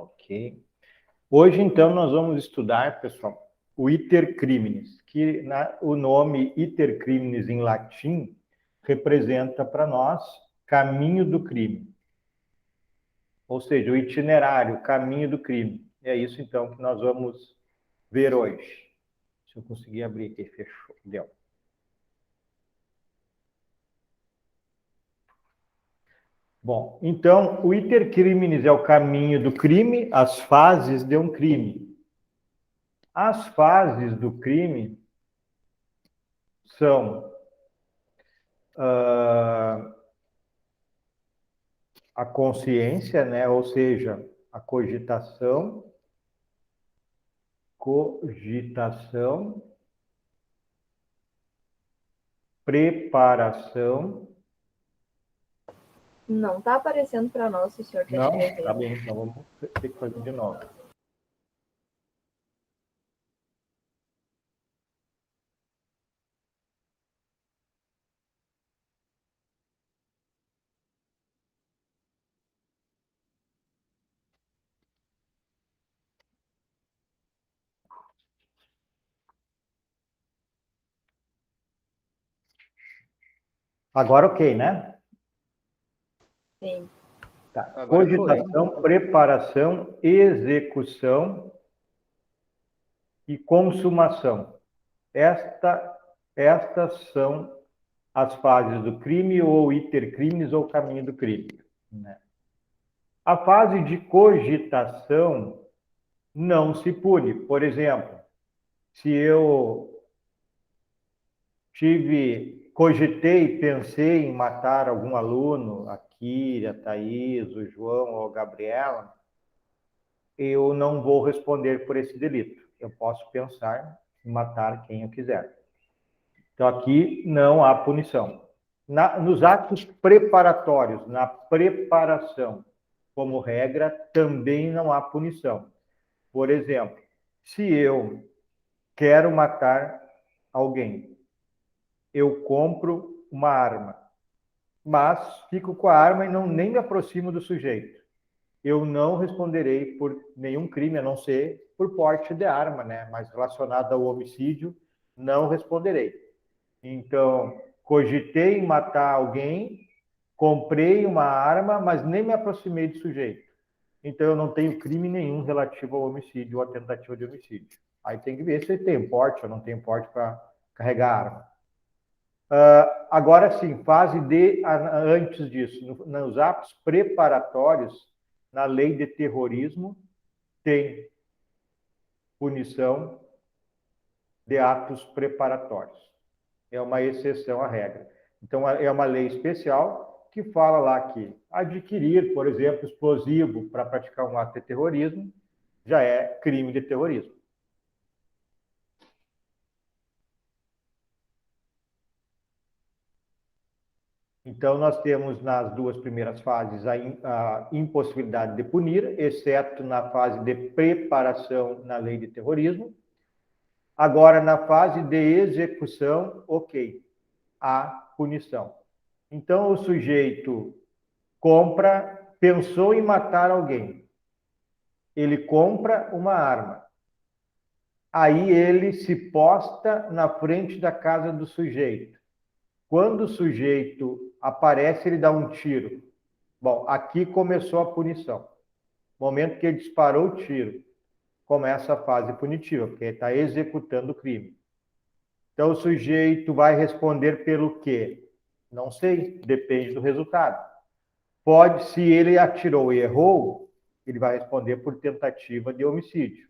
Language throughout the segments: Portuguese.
Ok. Hoje, então, nós vamos estudar, pessoal, o iter criminis, que o nome iter criminis em latim representa para nós caminho do crime. Ou seja, o itinerário, o caminho do crime. É isso, então, que nós vamos ver hoje. Se eu conseguir abrir aqui, fechou, deu. Bom, então, o iter criminis é o caminho do crime, as fases de um crime. As fases do crime são a consciência, né? Ou seja, a cogitação, preparação. Não está aparecendo para nós, o senhor está escrevendo. Não, tá bem, então vamos ter que fazer de novo. Agora ok, né? Sim. Tá. Agora Cogitação, preparação, execução e consumação. Estas são as fases do crime, ou iter criminis, ou caminho do crime, né? A fase de cogitação não se pune. Por exemplo, se eu cogitei, pensei em matar algum aluno, a Kíria, a Thaís, o João ou a Gabriela, eu não vou responder por esse delito. Eu posso pensar em matar quem eu quiser. Então, aqui não há punição. Nos atos preparatórios, na preparação, como regra, também não há punição. Por exemplo, se eu quero matar alguém, eu compro uma arma, mas fico com a arma e nem me aproximo do sujeito. Eu não responderei por nenhum crime, a não ser por porte de arma, né? Mas relacionado ao homicídio, não responderei. Então, cogitei em matar alguém, comprei uma arma, mas nem me aproximei do sujeito. Então, eu não tenho crime nenhum relativo ao homicídio ou à tentativa de homicídio. Aí tem que ver se tem porte ou não tem porte para carregar arma. Agora sim, antes disso, nos atos preparatórios, na lei de terrorismo, tem punição de atos preparatórios. É uma exceção à regra. Então, é uma lei especial que fala lá que adquirir, por exemplo, explosivo para praticar um ato de terrorismo já é crime de terrorismo. Então, nós temos nas duas primeiras fases a impossibilidade de punir, exceto na fase de preparação na lei de terrorismo. Agora, na fase de execução, ok, há punição. Então, o sujeito pensou em matar alguém. Ele compra uma arma. Aí ele se posta na frente da casa do sujeito. Quando o sujeito aparece, ele dá um tiro. Bom, aqui começou a punição. No momento que ele disparou o tiro, começa a fase punitiva, porque ele está executando o crime. Então, o sujeito vai responder pelo quê? Não sei, depende do resultado. Se ele atirou e errou, ele vai responder por tentativa de homicídio.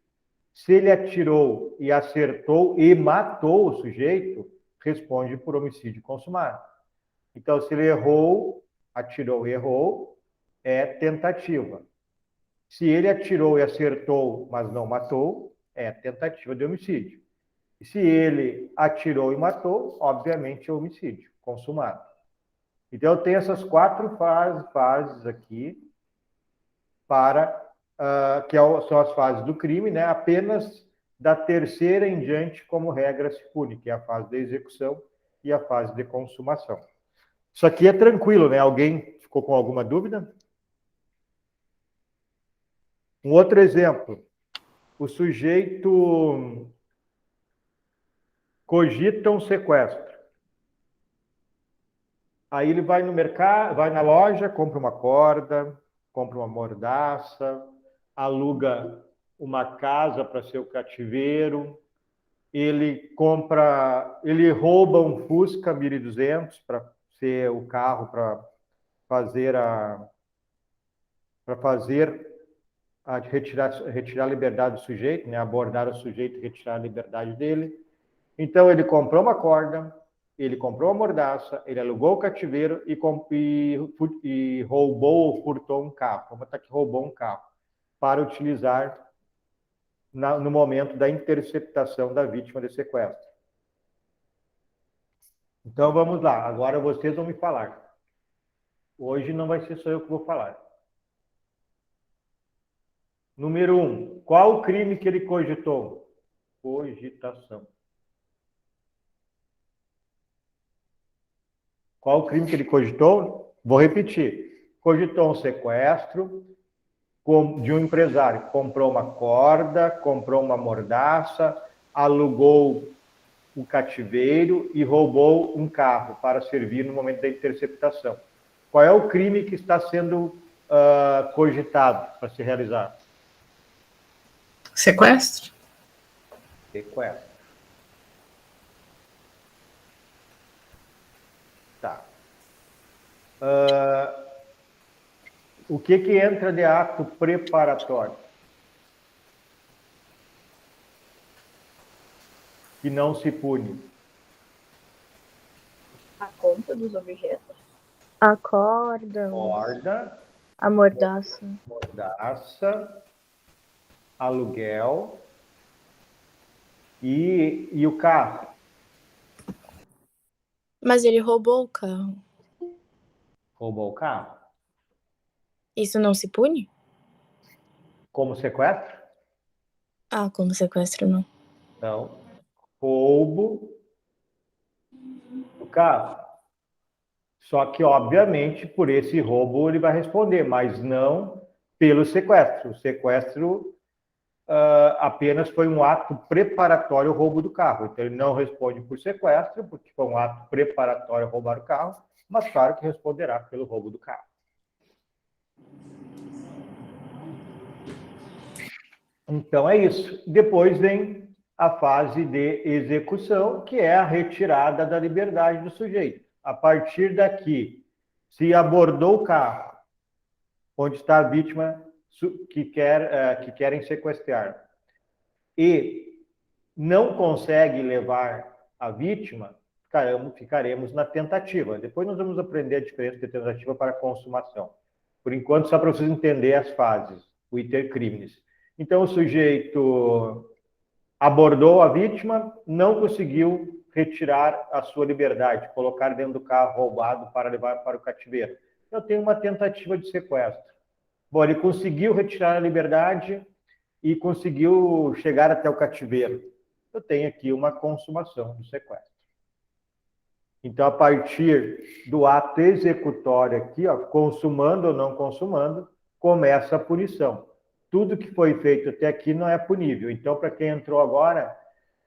Se ele atirou e acertou e matou o sujeito, responde por homicídio consumado. Então, se ele atirou e errou, é tentativa. Se ele atirou e acertou, mas não matou, é tentativa de homicídio. E se ele atirou e matou, obviamente é homicídio consumado. Então, eu tenho essas 4 fases aqui, que são as fases do crime, né? Apenas da terceira em diante, como regra, se pune, que é a fase da execução e a fase de consumação. Isso aqui é tranquilo, né? Alguém ficou com alguma dúvida? Um outro exemplo. O sujeito cogita um sequestro. Aí ele vai no mercado, vai na loja, compra uma corda, compra uma mordaça, aluga uma casa para ser o cativeiro, ele rouba um Fusca 1200 para ser o carro para fazer retirar a liberdade do sujeito, né? Abordar o sujeito e retirar a liberdade dele. Então ele comprou uma corda, ele comprou uma mordaça, ele alugou o cativeiro e roubou ou furtou um carro. Vamos botar que roubou um carro para utilizar no momento da interceptação da vítima de sequestro. Então vamos lá, agora vocês vão me falar. Hoje não vai ser só eu que vou falar. Número 1. Qual o crime que ele cogitou? Cogitação. Qual o crime que ele cogitou? Vou repetir. Cogitou um sequestro de um empresário. Comprou uma corda, comprou uma mordaça, alugou o cativeiro e roubou um carro para servir no momento da interceptação. Qual é o crime que está sendo cogitado para se realizar? Sequestro? Sequestro. Tá. O que entra de ato preparatório? Que não se pune. A compra dos objetos. A corda. Corda. A mordaça. Mordaça. Aluguel. E o carro. Mas ele roubou o carro. Roubou o carro. Isso não se pune? Como sequestro? Ah, como sequestro não. Então, roubo do carro. Só que, obviamente, por esse roubo ele vai responder, mas não pelo sequestro. O sequestro apenas foi um ato preparatório ao roubo do carro. Então, ele não responde por sequestro, porque foi um ato preparatório ao roubar o carro, mas claro que responderá pelo roubo do carro. Então, é isso. Depois vem a fase de execução, que é a retirada da liberdade do sujeito. A partir daqui, se abordou o carro, onde está a vítima que querem sequestrar, e não consegue levar a vítima, ficaremos na tentativa. Depois nós vamos aprender a diferença de tentativa para consumação. Por enquanto, só para vocês entenderem as fases, o iter criminis. Então, o sujeito abordou a vítima, não conseguiu retirar a sua liberdade, colocar dentro do carro roubado para levar para o cativeiro. Eu tenho uma tentativa de sequestro. Bom, ele conseguiu retirar a liberdade e conseguiu chegar até o cativeiro. Eu tenho aqui uma consumação do sequestro. Então, a partir do ato executório aqui, ó, consumando ou não consumando, começa a punição. Tudo que foi feito até aqui não é punível. Então, para quem entrou agora,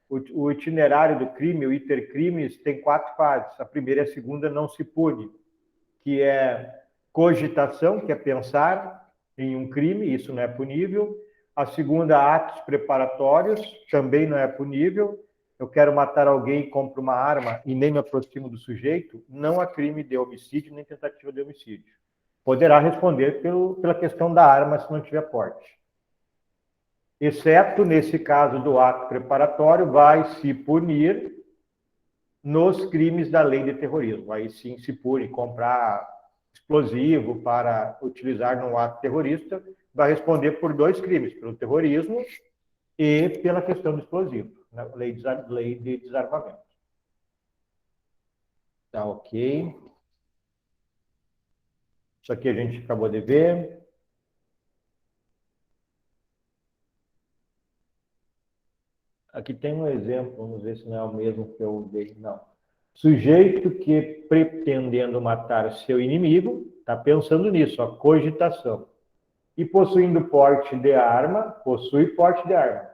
o itinerário do crime, o iter crimes, tem 4 fases. A primeira e a segunda não se pune, que é cogitação, que é pensar em um crime, isso não é punível. A segunda, atos preparatórios, também não é punível. Eu quero matar alguém e compro uma arma e nem me aproximo do sujeito, não há crime de homicídio nem tentativa de homicídio. Poderá responder pela questão da arma se não tiver porte. Exceto nesse caso do ato preparatório, vai se punir nos crimes da lei de terrorismo. Aí sim se pune comprar explosivo para utilizar num ato terrorista, vai responder por 2 crimes, pelo terrorismo e pela questão do explosivo, na lei de desarmamento. Tá ok. Isso aqui a gente acabou de ver. Aqui tem um exemplo, vamos ver se não é o mesmo que eu dei. Não. Sujeito que, pretendendo matar seu inimigo, está pensando nisso, a cogitação. e possuindo porte de arma, possui porte de arma,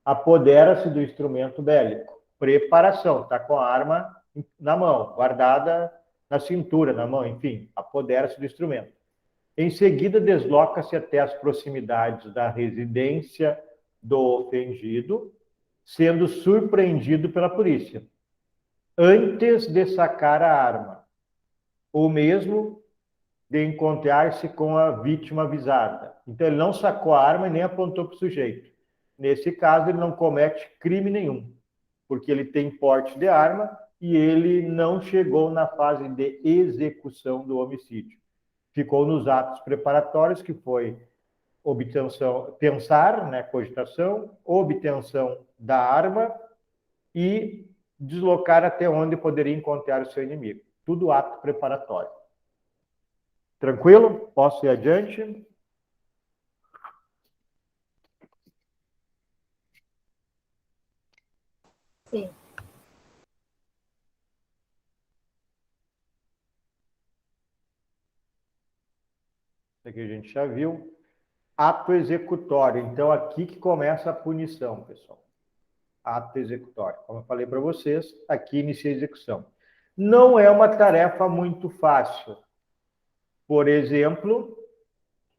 apodera-se do instrumento bélico. Preparação, está com a arma na mão, guardada na cintura, na mão, enfim, apodera-se do instrumento. Em seguida, desloca-se até as proximidades da residência do ofendido, sendo surpreendido pela polícia, antes de sacar a arma, ou mesmo de encontrar-se com a vítima avisada. Então, ele não sacou a arma e nem apontou para o sujeito. Nesse caso, ele não comete crime nenhum, porque ele tem porte de arma e ele não chegou na fase de execução do homicídio. Ficou nos atos preparatórios, que foi obtenção, pensar, né, cogitação, obtenção da arma e deslocar até onde poderia encontrar o seu inimigo. Tudo ato preparatório. Tranquilo? Posso ir adiante? Sim. Isso aqui a gente já viu. Ato executório. Então, aqui que começa a punição, pessoal. Ato executório. Como eu falei para vocês, aqui inicia a execução. Não é uma tarefa muito fácil. Por exemplo,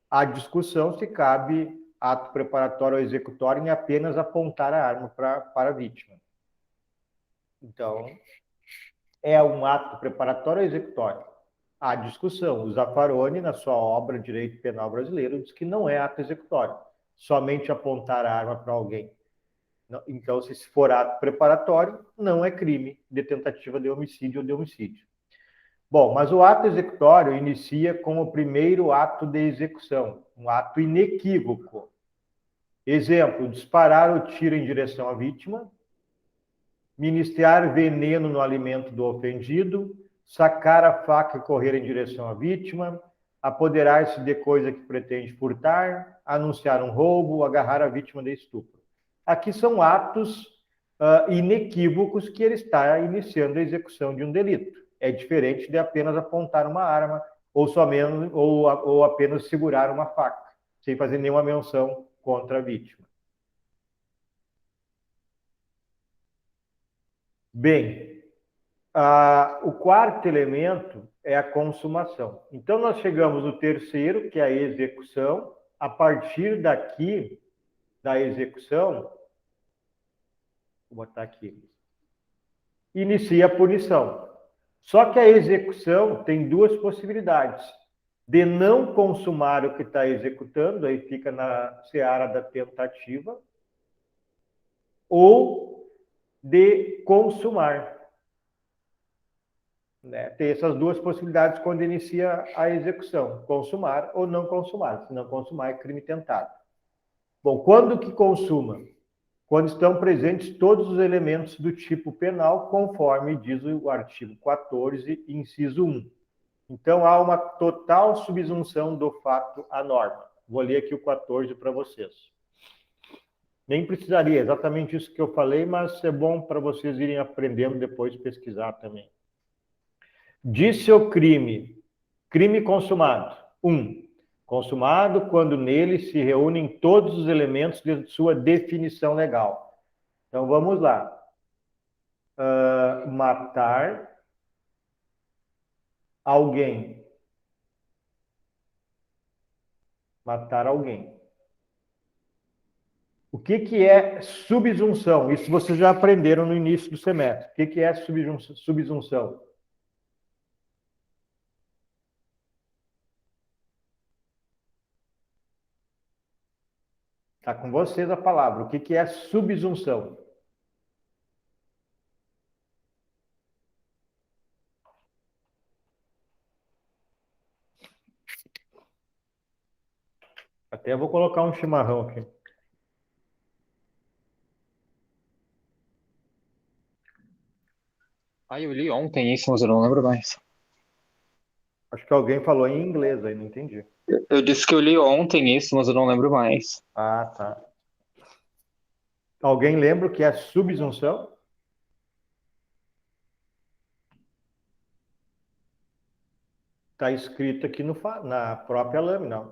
a discussão se cabe ato preparatório ou executório em apenas apontar a arma para a vítima. Então, é um ato preparatório ou executório? Há discussão. O Zaffaroni, na sua obra Direito Penal Brasileiro, diz que não é ato executório, somente apontar a arma para alguém. Então, se for ato preparatório, não é crime de tentativa de homicídio ou de homicídio. Bom, mas o ato executório inicia com o primeiro ato de execução, um ato inequívoco. Exemplo, disparar o tiro em direção à vítima, ministrar veneno no alimento do ofendido, sacar a faca e correr em direção à vítima, apoderar-se de coisa que pretende furtar, anunciar um roubo, agarrar a vítima de estupro. Aqui são atos inequívocos que ele está iniciando a execução de um delito. É diferente de apenas apontar uma arma ou apenas segurar uma faca, sem fazer nenhuma menção contra a vítima. Bem, o quarto elemento é a consumação. Então, nós chegamos no terceiro, que é a execução. A partir daqui, da execução, vou botar aqui, inicia a punição. Só que a execução tem duas possibilidades. De não consumar o que está executando, aí fica na seara da tentativa, ou de consumar. Né? Tem essas duas possibilidades quando inicia a execução, consumar ou não consumar. Se não consumar, é crime tentado. Bom, quando que consuma? Quando estão presentes todos os elementos do tipo penal, conforme diz o artigo 14, inciso 1. Então, há uma total subsunção do fato à norma. Vou ler aqui o 14 para vocês. Nem precisaria, exatamente isso que eu falei, mas é bom para vocês irem aprendendo depois pesquisar também. Disse o crime. Crime consumado. 1. Consumado quando nele se reúnem todos os elementos de sua definição legal. Então, vamos lá. Matar alguém. Matar alguém. O que é subsunção? Isso vocês já aprenderam no início do semestre. O que é subsunção? Está com vocês a palavra. O que é subsunção? Até vou colocar um chimarrão aqui. Eu li ontem isso, mas eu não lembro mais. Acho que alguém falou em inglês aí, não entendi. Eu disse que eu li ontem isso, mas eu não lembro mais. Ah, tá. Alguém lembra o que é subsunção? Está escrito aqui na própria lâmina.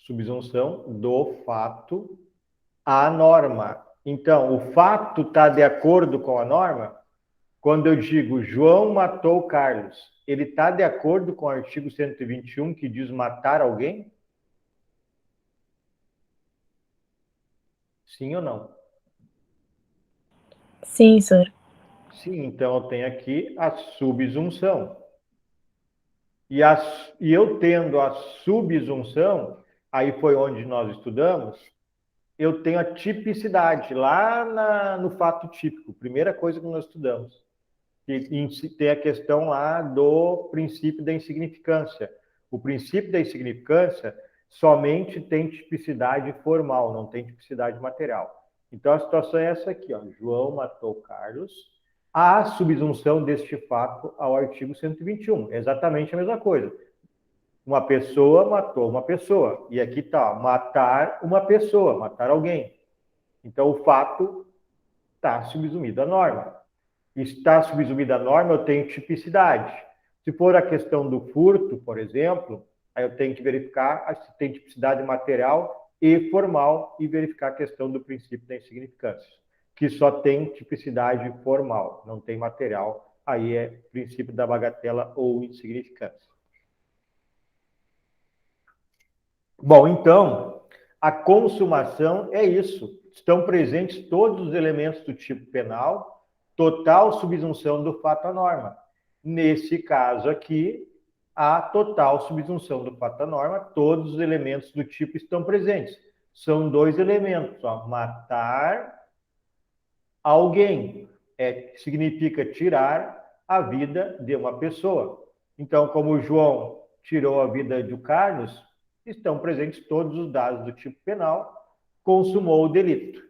Subsunção do fato à norma. Então, o fato está de acordo com a norma? Quando eu digo João matou Carlos, ele está de acordo com o artigo 121 que diz matar alguém? Sim ou não? Sim, senhor. Sim, então eu tenho aqui a subsunção. E eu tendo a subsunção, aí foi onde nós estudamos, eu tenho a tipicidade, lá no fato típico, primeira coisa que nós estudamos. E tem a questão lá do princípio da insignificância. O princípio da insignificância somente tem tipicidade formal, não tem tipicidade material. Então a situação é essa aqui, ó. João matou Carlos. A subsunção deste fato ao artigo 121. É exatamente a mesma coisa. Uma pessoa matou uma pessoa. E aqui está, matar uma pessoa, matar alguém. Então o fato está subsumido à norma. Está subsumida a norma, eu tenho tipicidade. Se for a questão do furto, por exemplo, aí eu tenho que verificar se tem tipicidade material e formal e verificar a questão do princípio da insignificância, que só tem tipicidade formal, não tem material, aí é princípio da bagatela ou insignificância. Bom, então, a consumação é isso. Estão presentes todos os elementos do tipo penal, total subsunção do fato à norma. Nesse caso aqui, a total subsunção do fato à norma, todos os elementos do tipo estão presentes. São dois elementos, ó, matar alguém, significa tirar a vida de uma pessoa. Então, como o João tirou a vida do Carlos, estão presentes todos os dados do tipo penal, consumou o delito.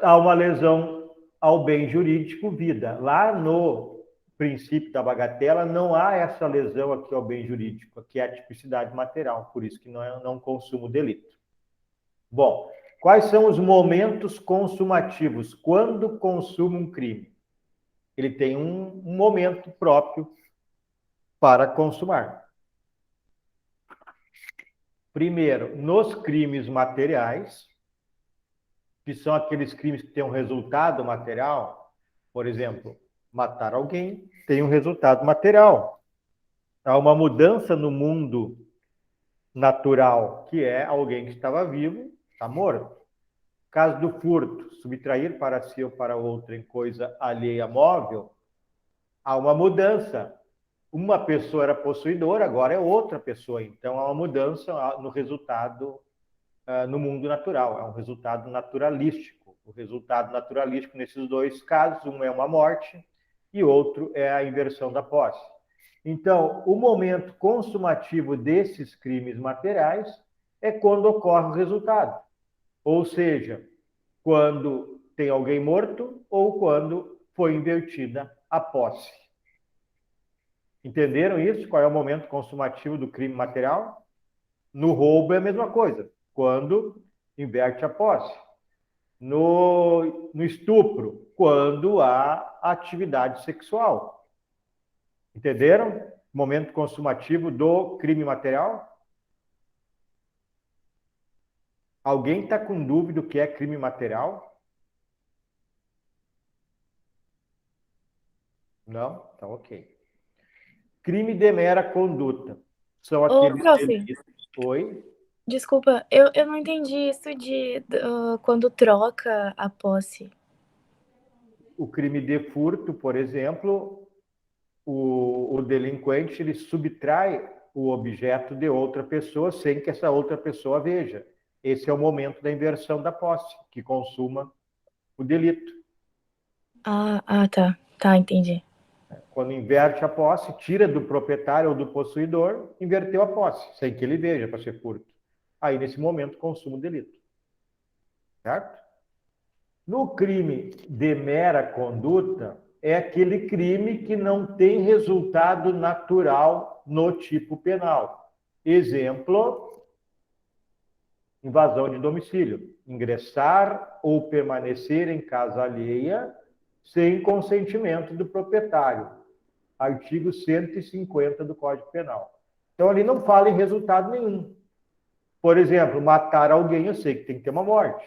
Há uma lesão ao bem jurídico, vida. Lá no princípio da bagatela, não há essa lesão aqui ao bem jurídico, que é a tipicidade material, por isso que não consuma o delito. Bom, quais são os momentos consumativos? Quando consuma um crime? Ele tem um momento próprio para consumar. Primeiro, nos crimes materiais, que são aqueles crimes que têm um resultado material, por exemplo, matar alguém tem um resultado material. Há uma mudança no mundo natural, que é alguém que estava vivo, está morto. Caso do furto, subtrair para si ou para outra em coisa alheia móvel, há uma mudança. Uma pessoa era possuidora, agora é outra pessoa. Então, há uma mudança no resultado no mundo natural. É um resultado naturalístico. O resultado naturalístico nesses dois casos, um é uma morte e outro é a inversão da posse. Então, o momento consumativo desses crimes materiais é quando ocorre o resultado. Ou seja, quando tem alguém morto ou quando foi invertida a posse. Entenderam isso? Qual é o momento consumativo do crime material? No roubo é a mesma coisa, quando inverte a posse. No estupro, quando há atividade sexual. Entenderam? Momento consumativo do crime material? Alguém está com dúvida do que é crime material? Não? Então, ok. Crime de mera conduta. São aqueles delitos. Oi? Desculpa, eu não entendi isso de quando troca a posse. O crime de furto, por exemplo, o delinquente ele subtrai o objeto de outra pessoa sem que essa outra pessoa veja. Esse é o momento da inversão da posse, que consuma o delito. Tá. Tá, entendi. Quando inverte a posse, tira do proprietário ou do possuidor, inverteu a posse, sem que ele veja para ser furto. Aí, nesse momento, consuma o delito. Certo? No crime de mera conduta, é aquele crime que não tem resultado natural no tipo penal. Exemplo, invasão de domicílio. Ingressar ou permanecer em casa alheia sem consentimento do proprietário. Artigo 150 do Código Penal. Então, ali não fala em resultado nenhum. Por exemplo, matar alguém, eu sei que tem que ter uma morte.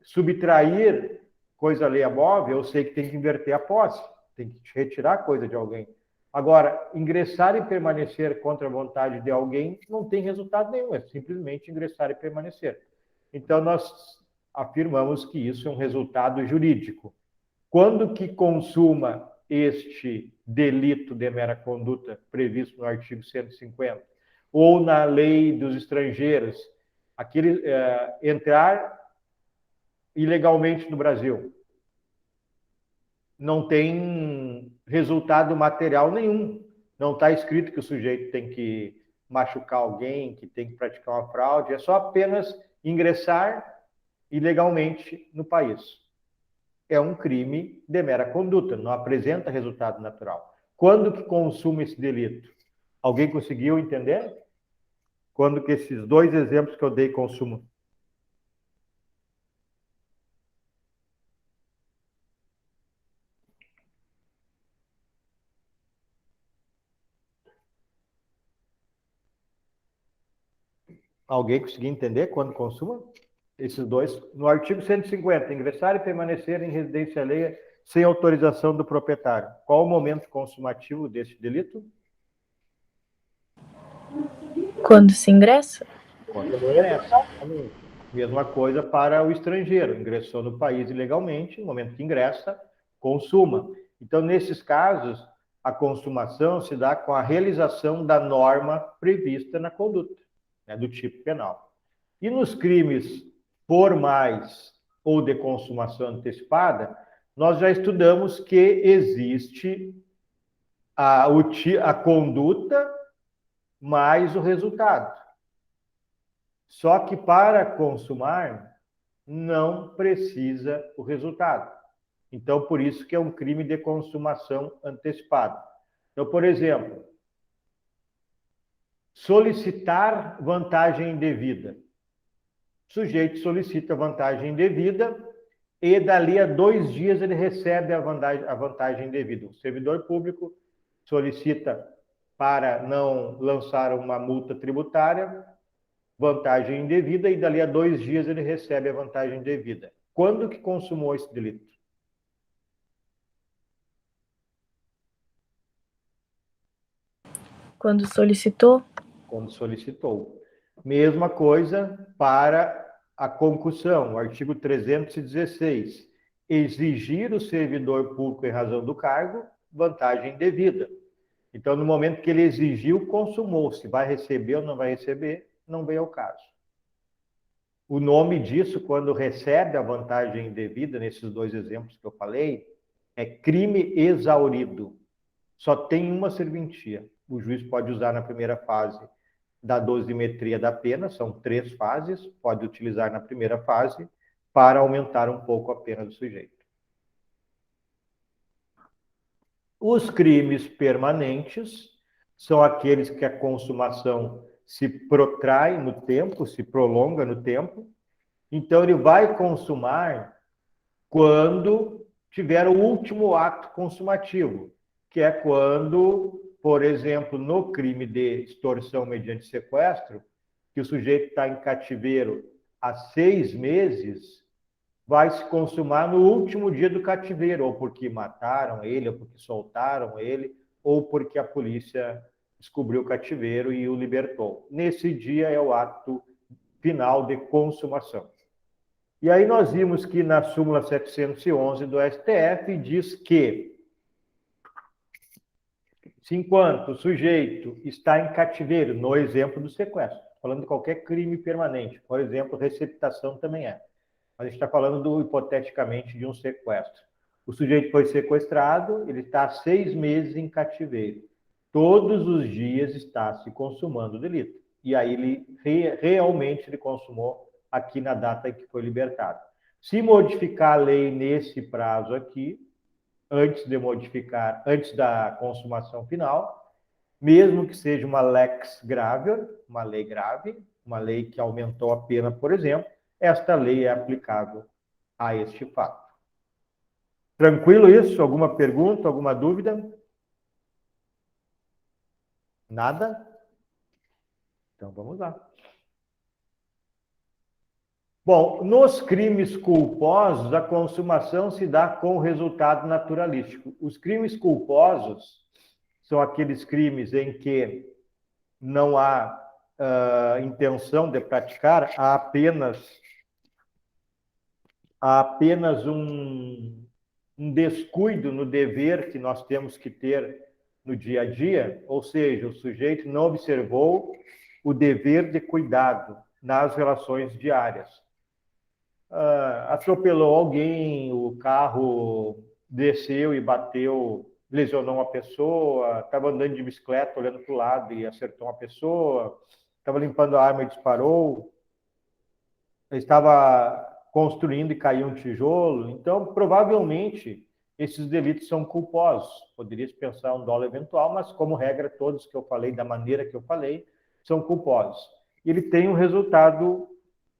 Subtrair coisa alheia móvel, eu sei que tem que inverter a posse, tem que retirar coisa de alguém. Agora, ingressar e permanecer contra a vontade de alguém não tem resultado nenhum, é simplesmente ingressar e permanecer. Então, nós afirmamos que isso é um resultado jurídico. Quando que consuma este delito de mera conduta previsto no artigo 150, ou na lei dos estrangeiros, aquele entrar ilegalmente no Brasil, não tem resultado material nenhum. Não está escrito que o sujeito tem que machucar alguém, que tem que praticar uma fraude, é só apenas ingressar ilegalmente no país. É um crime de mera conduta, não apresenta resultado natural. Quando que consuma esse delito? Alguém conseguiu entender? Quando que esses dois exemplos que eu dei consumam? Alguém conseguiu entender quando consuma? Esses dois. No artigo 150, ingressar e permanecer em residência alheia sem autorização do proprietário. Qual o momento consumativo desse delito? Quando se ingressa? Quando se ingressa. Mesma coisa para o estrangeiro. Ingressou no país ilegalmente, no momento que ingressa, consuma. Então, nesses casos, a consumação se dá com a realização da norma prevista na conduta, né, do tipo penal. E nos crimes formais ou de consumação antecipada, nós já estudamos que existe a conduta mais o resultado. Só que para consumar, não precisa o resultado. Então, por isso que é um crime de consumação antecipada. Então, por exemplo, solicitar vantagem indevida. O sujeito solicita vantagem indevida e dali a 2 dias ele recebe a vantagem indevida. O servidor público solicita para não lançar uma multa tributária, vantagem indevida, e dali a 2 dias ele recebe a vantagem indevida. Quando que consumou esse delito? Quando solicitou? Quando solicitou. Mesma coisa para a concussão, o artigo 316. Exigir o servidor público em razão do cargo, vantagem indevida. Então, no momento que ele exigiu, consumou. Se vai receber ou não vai receber, não vem ao caso. O nome disso, quando recebe a vantagem indevida, nesses 2 exemplos que eu falei, é crime exaurido. Só tem uma serventia. O juiz pode usar na primeira fase da dosimetria da pena, são 3 fases, pode utilizar na primeira fase para aumentar um pouco a pena do sujeito. Os crimes permanentes são aqueles que a consumação se protrai no tempo, se prolonga no tempo. Então, ele vai consumar quando tiver o último ato consumativo, que é quando, por exemplo, no crime de extorsão mediante sequestro, que o sujeito está em cativeiro há 6 meses, vai se consumar no último dia do cativeiro, ou porque mataram ele, ou porque soltaram ele, ou porque a polícia descobriu o cativeiro e o libertou. Nesse dia é o ato final de consumação. E aí nós vimos que na súmula 711 do STF diz que, se enquanto o sujeito está em cativeiro, no exemplo do sequestro, falando de qualquer crime permanente, por exemplo, receptação também é. Mas a gente está falando, hipoteticamente, de um sequestro. O sujeito foi sequestrado, ele está há 6 meses em cativeiro. Todos os dias está se consumando o delito. E aí ele realmente consumou aqui na data em que foi libertado. Se modificar a lei nesse prazo aqui, antes da consumação final, mesmo que seja uma lex gravior, uma lei grave, uma lei que aumentou a pena, por exemplo, esta lei é aplicável a este fato. Tranquilo isso? Alguma pergunta, alguma dúvida? Nada? Então, vamos lá. Bom, nos crimes culposos, a consumação se dá com resultado naturalístico. Os crimes culposos são aqueles crimes em que não há intenção de praticar, há apenas um descuido no dever que nós temos que ter no dia a dia, ou seja, o sujeito não observou o dever de cuidado nas relações diárias. Atropelou alguém, o carro desceu e bateu, lesionou uma pessoa, estava andando de bicicleta, olhando para o lado e acertou uma pessoa, estava limpando a arma e disparou, estava construindo e caiu um tijolo. Então, provavelmente, esses delitos são culposos. Poderia-se pensar um dolo eventual, mas, como regra, todos que eu falei, da maneira que eu falei, são culposos. E ele tem um resultado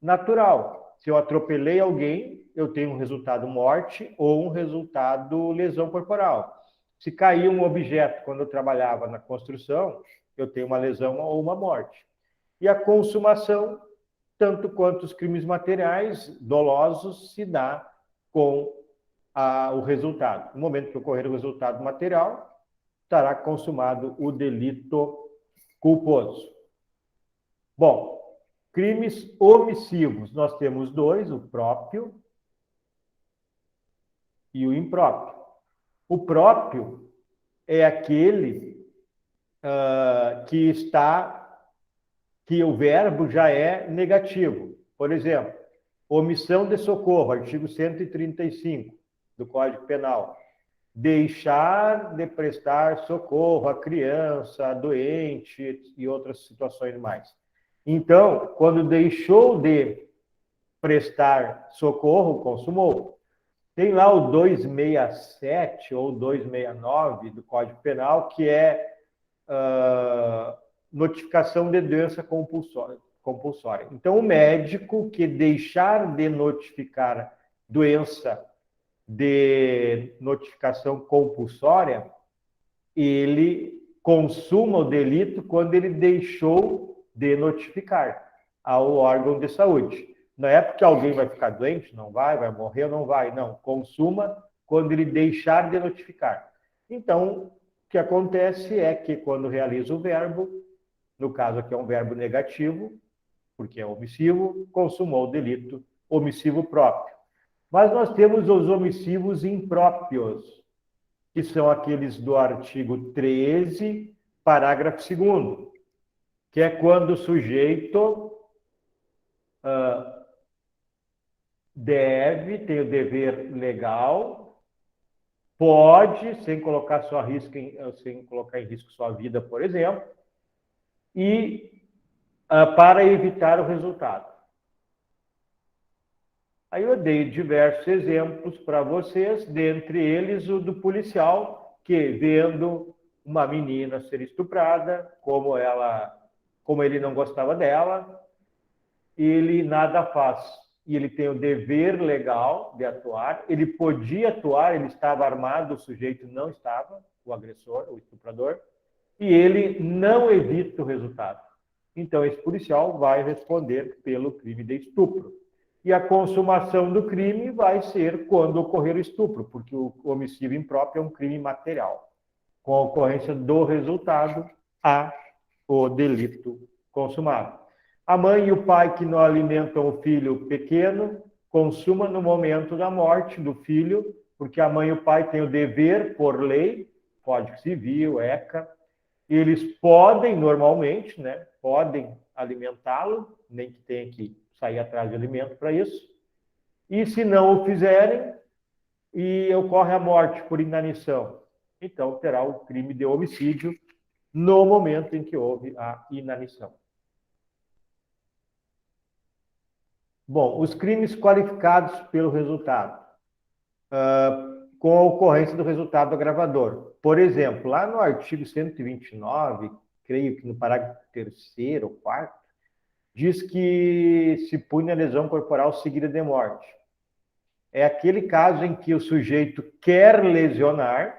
natural. Se eu atropelei alguém, eu tenho um resultado morte ou um resultado lesão corporal. Se cair um objeto quando eu trabalhava na construção, eu tenho uma lesão ou uma morte. E a consumação, tanto quanto os crimes materiais dolosos, se dá com o resultado. No momento que ocorrer o resultado material, estará consumado o delito culposo. Bom, crimes omissivos, nós temos dois, o próprio e o impróprio. O próprio é aquele que o verbo já é negativo. Por exemplo, omissão de socorro, artigo 135 do Código Penal. Deixar de prestar socorro à criança, doente e outras situações mais. Então, quando deixou de prestar socorro, consumou. Tem lá o 267 ou 269 do Código Penal, que é notificação de doença compulsória. Então, o médico que deixar de notificar doença de notificação compulsória, ele consuma o delito quando ele deixou de notificar ao órgão de saúde. Não é porque alguém vai ficar doente, não vai morrer, não vai. Não, consuma quando ele deixar de notificar. Então, o que acontece é que quando realiza o verbo, no caso aqui é um verbo negativo, porque é omissivo, consumou o delito omissivo próprio. Mas nós temos os omissivos impróprios, que são aqueles do artigo 13, parágrafo 2º, que é quando o sujeito tem o dever legal, pode, sem colocar em risco sua vida, por exemplo, e para evitar o resultado. Aí eu dei diversos exemplos para vocês, dentre eles o do policial, que vendo uma menina ser estuprada, como ele não gostava dela, ele nada faz. E ele tem o dever legal de atuar, ele podia atuar, ele estava armado, o sujeito não estava, o agressor, o estuprador, e ele não evita o resultado. Então, esse policial vai responder pelo crime de estupro. E a consumação do crime vai ser quando ocorrer o estupro, porque o homicídio impróprio é um crime material. Com a ocorrência do resultado, há o delito consumado. A mãe e o pai que não alimentam o filho pequeno, consuma no momento da morte do filho, porque a mãe e o pai têm o dever, por lei, Código Civil, ECA, eles podem, normalmente, né, podem alimentá-lo, nem que tenha que sair atrás de alimento para isso. E se não o fizerem, e ocorre a morte por inanição, então terá o crime de homicídio no momento em que houve a inanição. Bom, os crimes qualificados pelo resultado, com a ocorrência do resultado agravador. Por exemplo, lá no artigo 129, creio que no parágrafo 3º ou 4º, diz que se pune a lesão corporal seguida de morte. É aquele caso em que o sujeito quer lesionar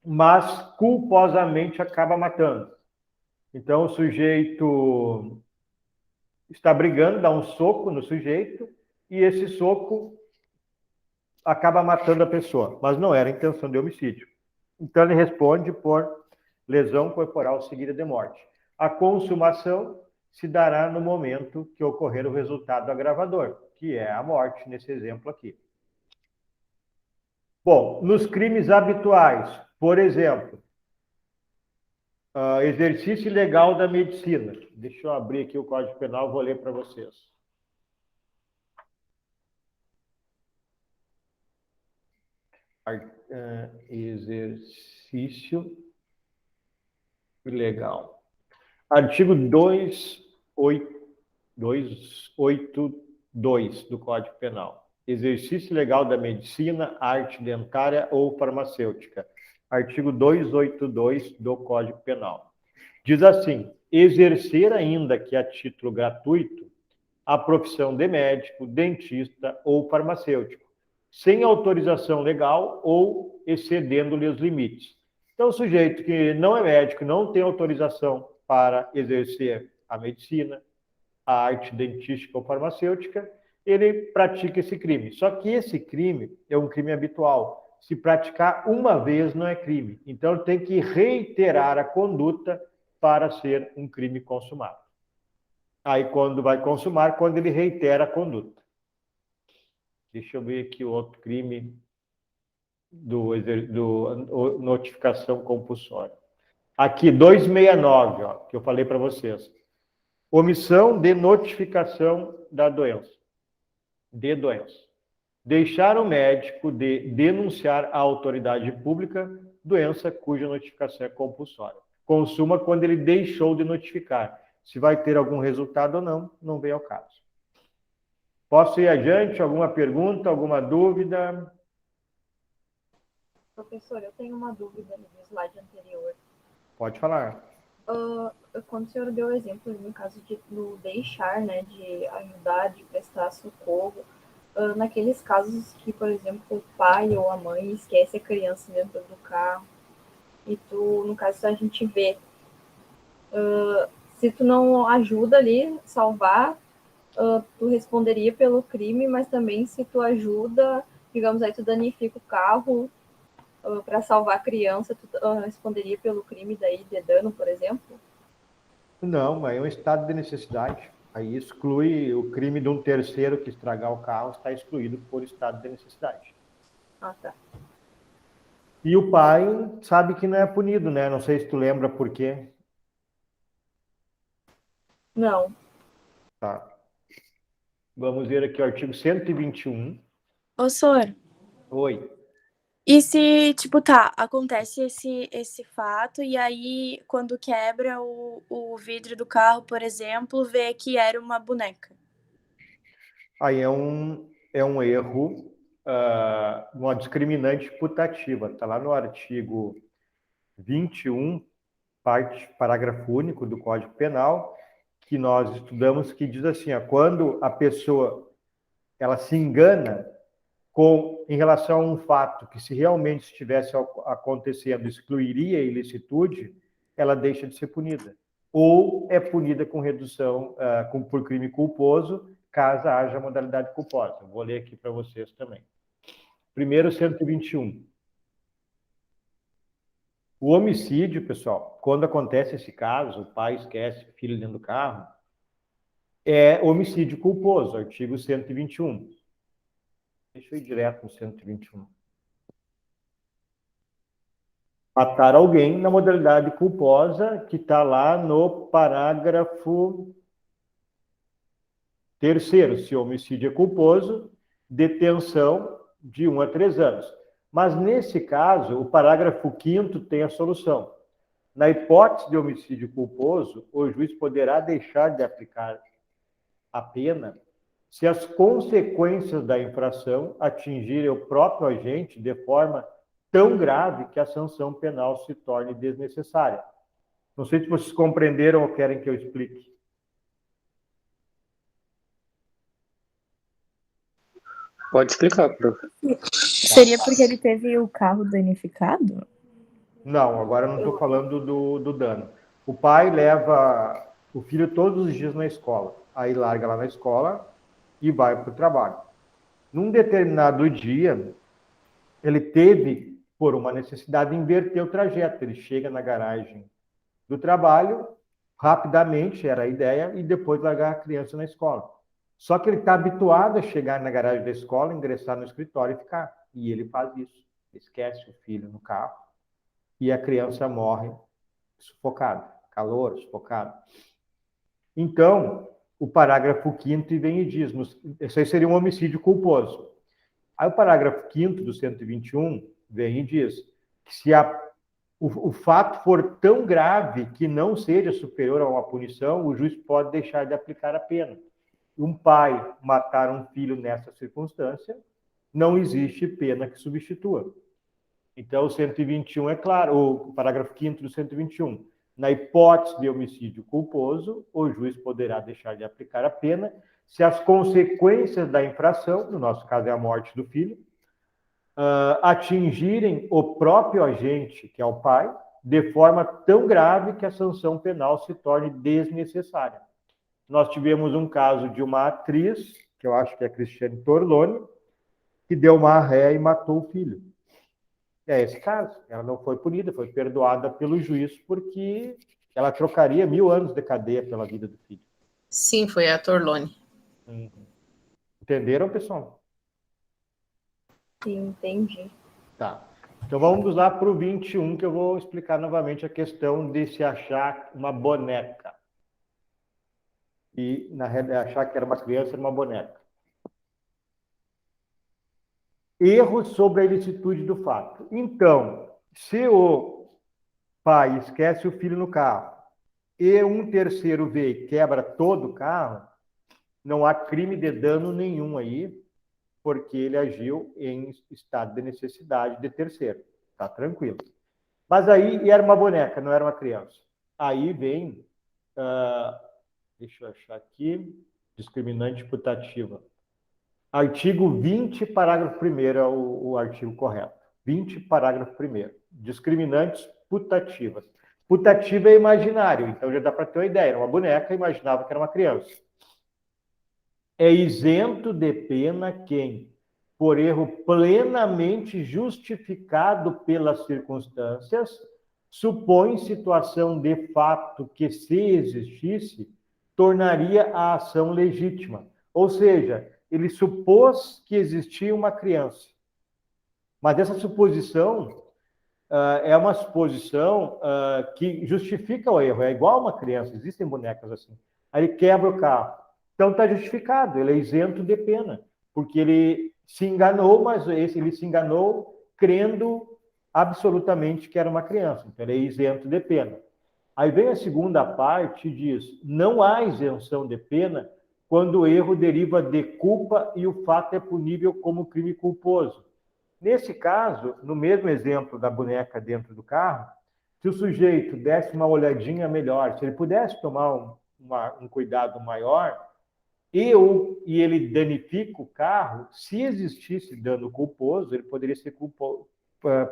mas culposamente acaba matando. Então, o sujeito está brigando, dá um soco no sujeito, e esse soco acaba matando a pessoa, mas não era intenção de homicídio. Então, ele responde por lesão corporal seguida de morte. A consumação se dará no momento que ocorrer o resultado agravador, que é a morte, nesse exemplo aqui. Bom, nos crimes habituais, por exemplo, exercício ilegal da medicina. Deixa eu abrir aqui o Código Penal, vou ler para vocês. Exercício ilegal. Artigo 282 do Código Penal. Exercício ilegal da medicina, arte dentária ou farmacêutica. Artigo 282 do Código Penal. Diz assim: exercer ainda que a título gratuito a profissão de médico, dentista ou farmacêutico, sem autorização legal ou excedendo-lhe os limites. Então, o sujeito que não é médico, não tem autorização para exercer a medicina, a arte dentística ou farmacêutica, ele pratica esse crime. Só que esse crime é um crime habitual. Se praticar uma vez não é crime. Então, tem que reiterar a conduta para ser um crime consumado. Aí, quando vai consumar, quando ele reitera a conduta. Deixa eu ver aqui o outro crime do notificação compulsória. Aqui, 269, ó, que eu falei para vocês. Omissão de notificação da doença. De doença. Deixar o médico de denunciar à autoridade pública doença cuja notificação é compulsória. Consuma quando ele deixou de notificar. Se vai ter algum resultado ou não, não vem ao caso. Posso ir adiante? Alguma pergunta, alguma dúvida? Professor, eu tenho uma dúvida no slide anterior. Pode falar. Quando o senhor deu o exemplo, no caso de no deixar, né, de ajudar, de prestar socorro, naqueles casos que, por exemplo, o pai ou a mãe esquece a criança dentro do carro, e tu, no caso, a gente vê, se tu não ajuda ali, salvar, tu responderia pelo crime, mas também se tu ajuda, digamos aí, tu danifica o carro para salvar a criança, tu responderia pelo crime daí de dano, por exemplo? Não, é um estado de necessidade. Aí exclui o crime de um terceiro que estragar o carro, está excluído por estado de necessidade. Ah, tá. E o pai sabe que não é punido, né? Não sei se tu lembra por quê. Não. Tá. Vamos ver aqui o artigo 121. Ô, Sor, Oi. e se, tipo, acontece esse fato, e aí, quando quebra o vidro do carro, por exemplo, vê que era uma boneca? Aí é um erro, uma discriminante putativa. Está lá no artigo 21, parágrafo único do Código Penal, que nós estudamos, que diz assim, quando a pessoa ela se engana em relação a um fato que, se realmente estivesse acontecendo, excluiria a ilicitude, ela deixa de ser punida. Ou é punida com redução por crime culposo, caso haja modalidade culposa. Vou ler aqui para vocês também. Primeiro, 121. O homicídio, pessoal, quando acontece esse caso, o pai esquece o filho dentro do carro, é homicídio culposo, artigo 121. Deixa eu ir direto no 121. Matar alguém na modalidade culposa, que está lá no parágrafo 3º. Se o homicídio é culposo, detenção de 1 a 3 anos. Mas, nesse caso, o parágrafo 5º tem a solução. Na hipótese de homicídio culposo, o juiz poderá deixar de aplicar a pena se as consequências da infração atingirem o próprio agente de forma tão grave que a sanção penal se torne desnecessária. Não sei se vocês compreenderam ou querem que eu explique. Pode explicar, prof. Seria porque ele teve o carro danificado? Não, agora eu não estou falando do dano. O pai leva o filho todos os dias na escola. Aí larga lá na escola e vai para o trabalho. Num determinado dia, ele teve, por uma necessidade, inverter o trajeto. Ele chega na garagem do trabalho, rapidamente, era a ideia, e depois largar a criança na escola. Só que ele está habituado a chegar na garagem da escola, ingressar no escritório e ficar. E ele faz isso. Esquece o filho no carro e a criança morre sufocada. Calor, sufocada. Então, o parágrafo 5º vem e diz, esse aí seria um homicídio culposo. Aí o parágrafo 5º do 121 vem e diz que se o fato for tão grave que não seja superior a uma punição, o juiz pode deixar de aplicar a pena. Um pai matar um filho nessa circunstância, não existe pena que substitua. Então, o 121 é claro, o parágrafo 5º do 121. Na hipótese de homicídio culposo, o juiz poderá deixar de aplicar a pena se as consequências da infração, no nosso caso é a morte do filho, atingirem o próprio agente, que é o pai, de forma tão grave que a sanção penal se torne desnecessária. Nós tivemos um caso de uma atriz, que eu acho que é a Cristiane Torlone, que deu uma ré e matou o filho. É esse caso. Ela não foi punida, foi perdoada pelo juiz, porque ela trocaria 1000 anos de cadeia pela vida do filho. Sim, foi a Torlone. Entenderam, pessoal? Sim, entendi. Tá. Então vamos lá para o 21, que eu vou explicar novamente a questão de se achar uma boneca. E, na realidade, achar que era uma criança, era uma boneca. Erro sobre a ilicitude do fato. Então, se o pai esquece o filho no carro e um terceiro vê e quebra todo o carro, não há crime de dano nenhum aí, porque ele agiu em estado de necessidade de terceiro. Tá tranquilo. Mas aí era uma boneca, não era uma criança. Aí vem, deixa eu achar aqui, discriminante putativa. Artigo 20, parágrafo 1º é o artigo correto. 20, parágrafo 1º. Discriminantes putativas. Putativa é imaginário, então já dá para ter uma ideia. Era uma boneca, imaginava que era uma criança. É isento de pena quem, por erro plenamente justificado pelas circunstâncias, supõe situação de fato que, se existisse, tornaria a ação legítima. Ou seja, ele supôs que existia uma criança. Mas essa suposição é uma suposição que justifica o erro. É igual a uma criança, existem bonecas assim. Aí ele quebra o carro. Então está justificado, ele é isento de pena, porque ele se enganou, mas ele se enganou crendo absolutamente que era uma criança. Então ele é isento de pena. Aí vem a segunda parte e diz: não há isenção de pena quando o erro deriva de culpa e o fato é punível como crime culposo. Nesse caso, no mesmo exemplo da boneca dentro do carro, se o sujeito desse uma olhadinha melhor, se ele pudesse tomar um cuidado maior, e ele danifica o carro, se existisse dano culposo, ele poderia ser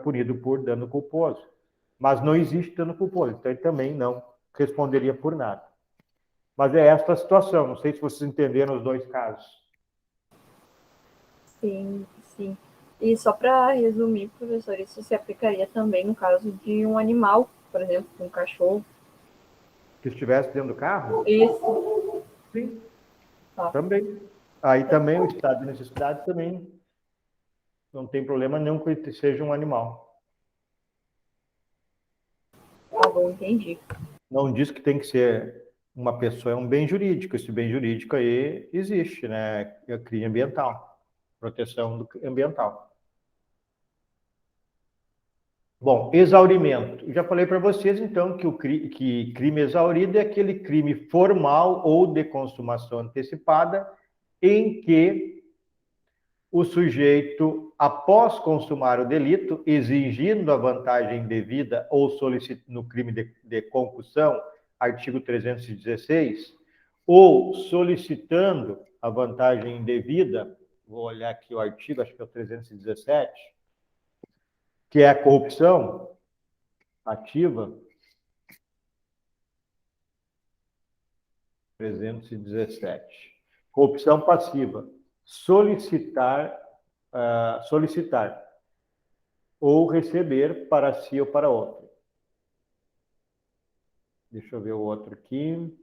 punido por dano culposo. Mas não existe dano culposo, então ele também não responderia por nada. Mas é esta a situação. Não sei se vocês entenderam os dois casos. Sim, sim. E só para resumir, professor, isso se aplicaria também no caso de um animal, por exemplo, um cachorro. Que estivesse dentro do carro? Isso. Sim, Tá. também. Aí também o estado de necessidade também não tem problema nenhum que seja um animal. Tá bom, entendi. Não diz que tem que ser uma pessoa, é um bem jurídico. Esse bem jurídico aí existe, né? É crime ambiental, proteção ambiental. Bom, exaurimento. Eu já falei para vocês, então, que crime exaurido é aquele crime formal ou de consumação antecipada em que o sujeito, após consumar o delito, exigindo a vantagem devida ou no crime de concussão, artigo 316, ou solicitando a vantagem indevida, vou olhar aqui o artigo, acho que é o 317, que é a corrupção, ativa, 317. Corrupção passiva, solicitar, solicitar ou receber para si ou para outro. Deixa eu ver o outro aqui.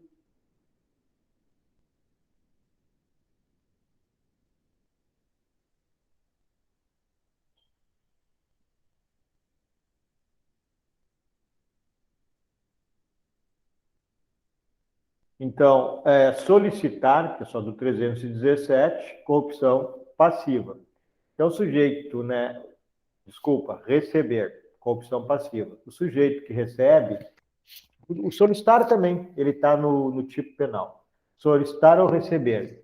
Então, solicitar, pessoal, do 317, corrupção passiva. Então, o sujeito, né? Desculpa, receber, corrupção passiva. O sujeito que recebe, o solicitar também, ele está no tipo penal. Solicitar ou receber.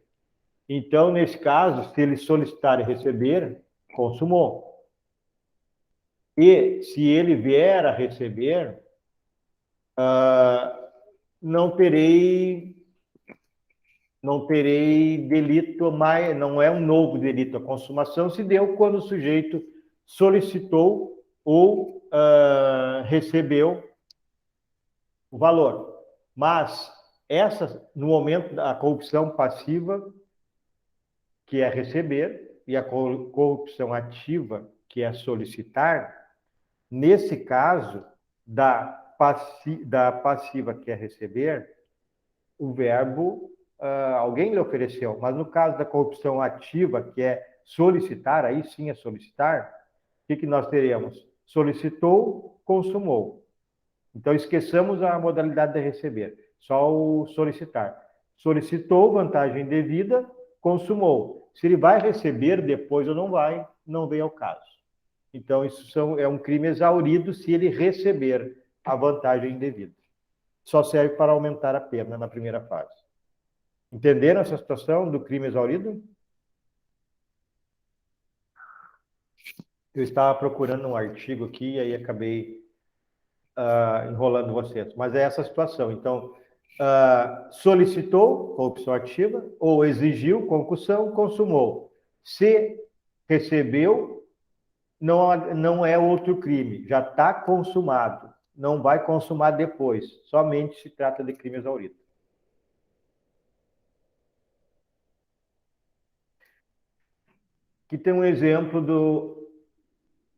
Então, nesse caso, se ele solicitar e receber, consumou. E se ele vier a receber, não terei delito, mas não é um novo delito. A consumação se deu quando o sujeito solicitou ou recebeu o valor. Mas no momento da corrupção passiva, que é receber, e a corrupção ativa, que é solicitar, nesse caso, da passiva, que é receber, o verbo alguém lhe ofereceu. Mas no caso da corrupção ativa, que é solicitar, aí sim é solicitar, o que nós teremos? Solicitou, consumou. Então, esqueçamos a modalidade de receber, só o solicitar. Solicitou vantagem devida, consumou. Se ele vai receber depois ou não vai, não vem ao caso. Então, isso é um crime exaurido se ele receber a vantagem devida. Só serve para aumentar a pena na primeira fase. Entenderam essa situação do crime exaurido? Eu estava procurando um artigo aqui e aí acabei enrolando vocês. Mas é essa situação. Então, solicitou, corrupção ativa, ou exigiu, concussão, consumou. Se recebeu, não é outro crime, já está consumado. Não vai consumar depois. Somente se trata de crime exaurido. Aqui tem um exemplo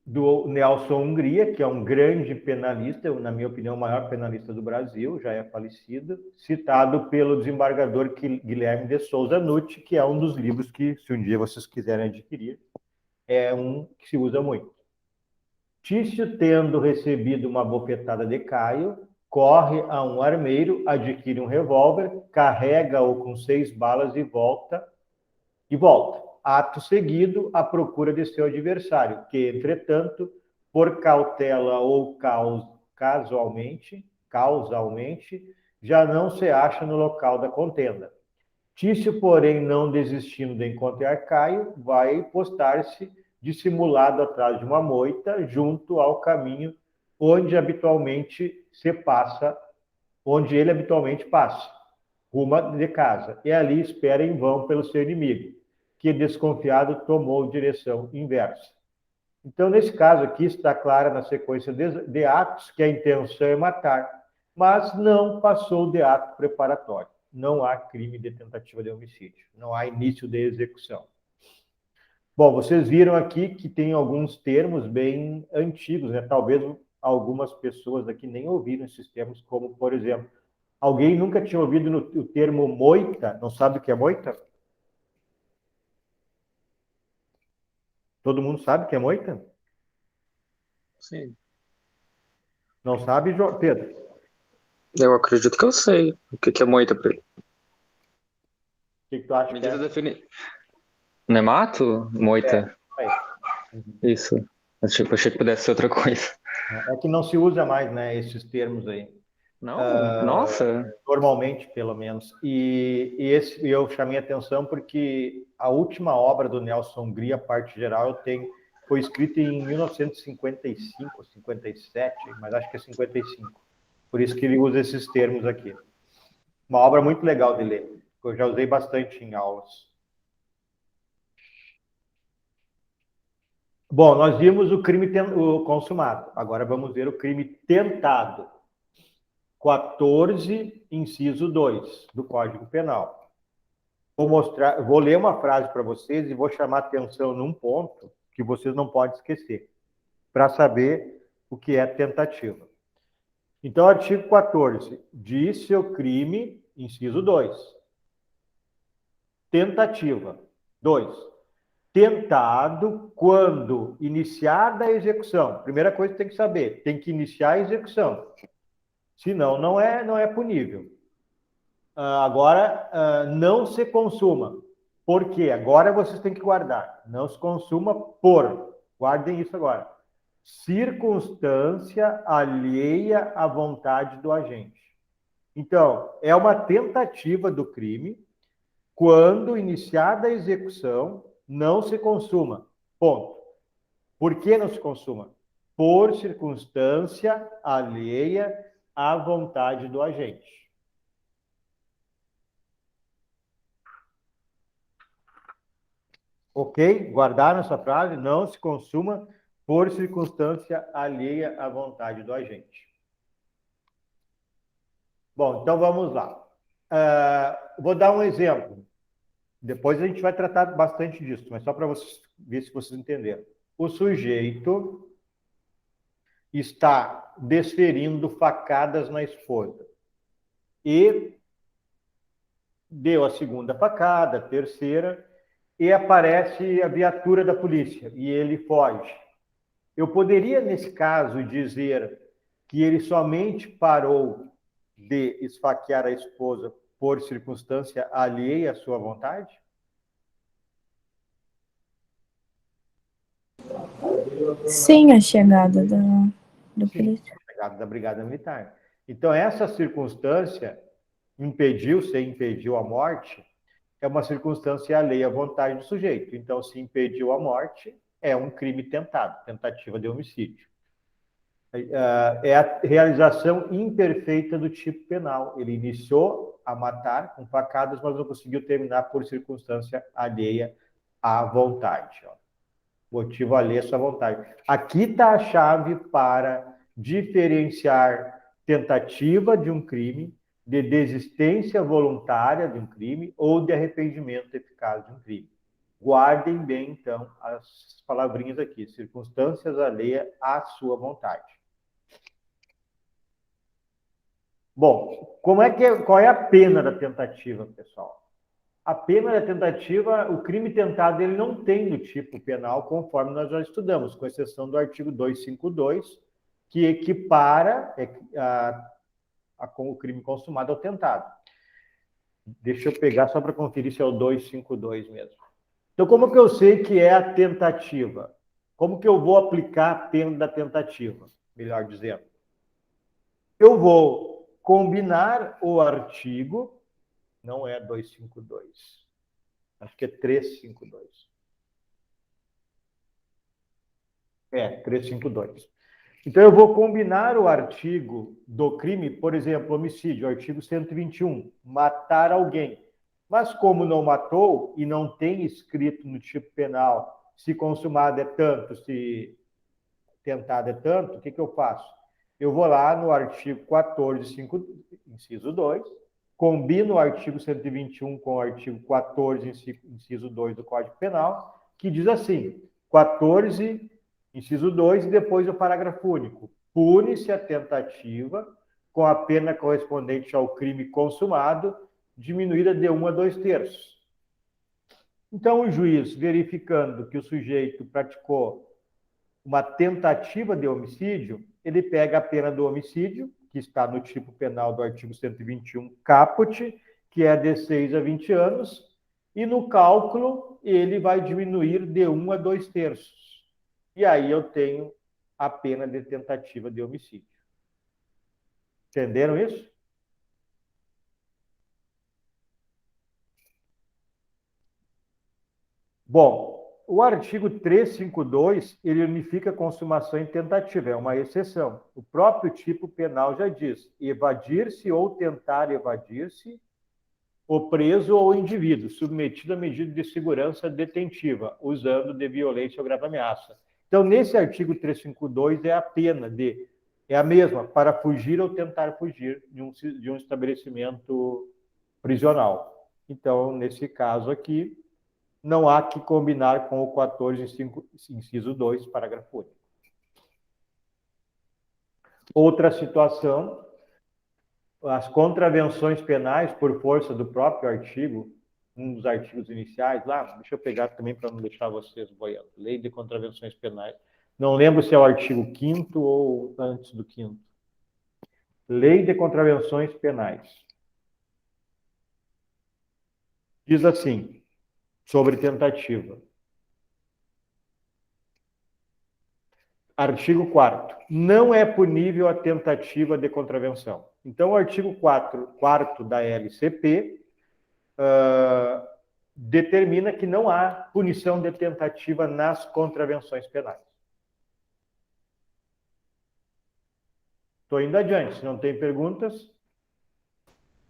do Nelson Hungria, que é um grande penalista, na minha opinião, o maior penalista do Brasil, já é falecido, citado pelo desembargador Guilherme de Souza Nutti, que é um dos livros que, se um dia vocês quiserem adquirir, é um que se usa muito. Tício, tendo recebido uma bofetada de Caio, corre a um armeiro, adquire um revólver, carrega-o com 6 balas e volta. Ato seguido, à procura de seu adversário, que, entretanto, por cautela ou causalmente, já não se acha no local da contenda. Tício, porém, não desistindo de encontrar Caio, vai postar-se dissimulado atrás de uma moita, junto ao caminho onde ele habitualmente passa, rumo de casa, e ali espera em vão pelo seu inimigo, que, desconfiado, tomou direção inversa. Então, nesse caso aqui, está clara na sequência de atos que a intenção é matar, mas não passou de ato preparatório. Não há crime de tentativa de homicídio, não há início de execução. Bom, vocês viram aqui que tem alguns termos bem antigos, né? Talvez algumas pessoas aqui nem ouviram esses termos, como, por exemplo, alguém nunca tinha ouvido o termo moita? Não sabe o que é moita? Todo mundo sabe o que é moita? Sim. Não sabe, Pedro? Eu acredito que eu sei o que é moita pra ele. O que tu acha que Medida é? definitiva. Não é mato? Moita. Isso. Achei que pudesse ser outra coisa. É que não se usa mais, né, esses termos aí. Não? Nossa! Normalmente, pelo menos. E eu chamei a atenção porque a última obra do Nelson Hungria, a parte geral, foi escrita em 1955, 57, mas acho que é 55. Por isso que ele usa esses termos aqui. Uma obra muito legal de ler, que eu já usei bastante em aulas. Bom, nós vimos o crime consumado. Agora vamos ver o crime tentado. 14, inciso 2 do Código Penal. Vou ler uma frase para vocês e vou chamar atenção num ponto que vocês não podem esquecer, para saber o que é tentativa. Então, artigo 14. Disse o crime, inciso 2. Tentativa. 2. Tentado quando iniciada a execução. Primeira coisa que tem que saber, tem que iniciar a execução. Senão, não é punível. Agora, não se consuma. Por quê? Agora vocês têm que guardar. Não se consuma por. Guardem isso agora. Circunstância alheia à vontade do agente. Então, é uma tentativa do crime quando iniciada a execução não se consuma. Ponto. Por que não se consuma? Por circunstância alheia à vontade do agente. Ok? Guardaram essa frase? Não se consuma por circunstância alheia à vontade do agente. Bom, então vamos lá. Vou dar um exemplo. Depois a gente vai tratar bastante disso, mas só para vocês ver se vocês entenderam. O sujeito está desferindo facadas na esposa e deu a segunda facada, a terceira, e aparece a viatura da polícia e ele foge. Eu poderia, nesse caso, dizer que ele somente parou de esfaquear a esposa por circunstância alheia à sua vontade? Sim, a chegada do polícia. A chegada da Brigada Militar. Então, essa circunstância impediu a morte, é uma circunstância alheia à vontade do sujeito. Então, se impediu a morte, é um crime tentado, tentativa de homicídio. É a realização imperfeita do tipo penal. Ele iniciou a matar com facadas, mas não conseguiu terminar por circunstância alheia à vontade. Motivo alheio à sua vontade. Aqui está a chave para diferenciar tentativa de um crime, de desistência voluntária de um crime ou de arrependimento eficaz de um crime. Guardem bem, então, as palavrinhas aqui. Circunstâncias alheias à sua vontade. Bom, qual é a pena da tentativa, pessoal? A pena da tentativa, o crime tentado, ele não tem do tipo penal, conforme nós já estudamos, com exceção do artigo 252, que equipara com o crime consumado ao tentado. Deixa eu pegar só para conferir se é o 252 mesmo. Então, como que eu sei que é a tentativa? Como que eu vou aplicar a pena da tentativa? Melhor dizendo. Eu vou combinar o artigo, não é 252, acho que é 352. 352. Então, eu vou combinar o artigo do crime, por exemplo, homicídio, artigo 121, matar alguém. Mas como não matou e não tem escrito no tipo penal se consumado é tanto, se tentado é tanto, o que eu faço? Eu vou lá no artigo 14, inciso 2, combino o artigo 121 com o artigo 14, inciso 2 do Código Penal, que diz assim, 14, inciso 2, e depois o parágrafo único. Pune-se a tentativa com a pena correspondente ao crime consumado, diminuída de 1 a 2/3. Então, o juiz, verificando que o sujeito praticou uma tentativa de homicídio, ele pega a pena do homicídio, que está no tipo penal do artigo 121, caput, que é de 6 a 20 anos, e no cálculo ele vai diminuir de 1 a 2/3. E aí eu tenho a pena de tentativa de homicídio. Entenderam isso? Bom, o artigo 352, ele unifica consumação e tentativa, é uma exceção. O próprio tipo penal já diz, evadir-se ou tentar evadir-se o preso ou o indivíduo, submetido a medida de segurança detentiva, usando de violência ou grave ameaça. Então, nesse artigo 352, é a pena é a mesma, para fugir ou tentar fugir de um estabelecimento prisional. Então, nesse caso aqui, não há que combinar com o 14, inciso 2, parágrafo único. Outra situação, as contravenções penais por força do próprio artigo, um dos artigos iniciais lá, deixa eu pegar também para não deixar vocês boiando. Lei de Contravenções Penais. Não lembro se é o artigo 5º ou antes do 5º. Lei de Contravenções Penais. Diz assim, sobre tentativa. Artigo 4º. Não é punível a tentativa de contravenção. Então, o artigo 4º da LCP determina que não há punição de tentativa nas contravenções penais. Estou indo adiante. Se não tem perguntas...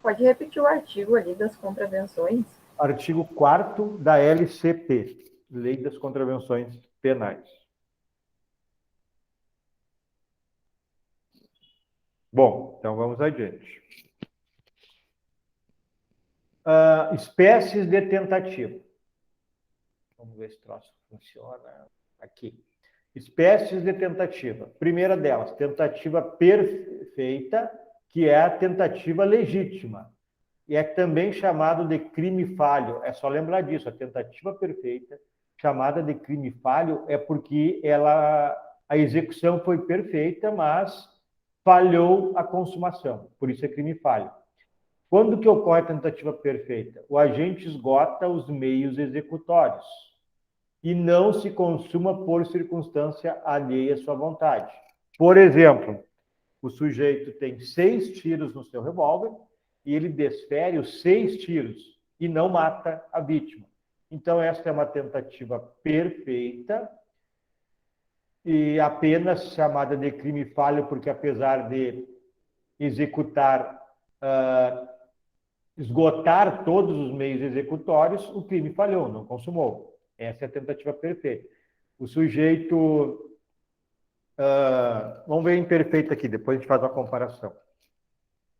Pode repetir o artigo ali das contravenções? Artigo 4º da LCP, Lei das Contravenções Penais. Bom, então vamos adiante. Espécies de tentativa. Vamos ver se o troço funciona aqui. Espécies de tentativa. Primeira delas, tentativa perfeita, que é a tentativa legítima. E é também chamado de crime falho. É só lembrar disso, a tentativa perfeita, chamada de crime falho, é porque a execução foi perfeita, mas falhou a consumação. Por isso é crime falho. Quando que ocorre a tentativa perfeita? O agente esgota os meios executórios e não se consuma por circunstância alheia à sua vontade. Por exemplo, o sujeito tem 6 tiros no seu revólver e ele desfere os 6 tiros e não mata a vítima. Então, esta é uma tentativa perfeita e apenas chamada de crime falho, porque apesar de executar, esgotar todos os meios executórios, o crime falhou, não consumou. Essa é a tentativa perfeita. O sujeito... vamos ver imperfeita aqui, depois a gente faz uma comparação.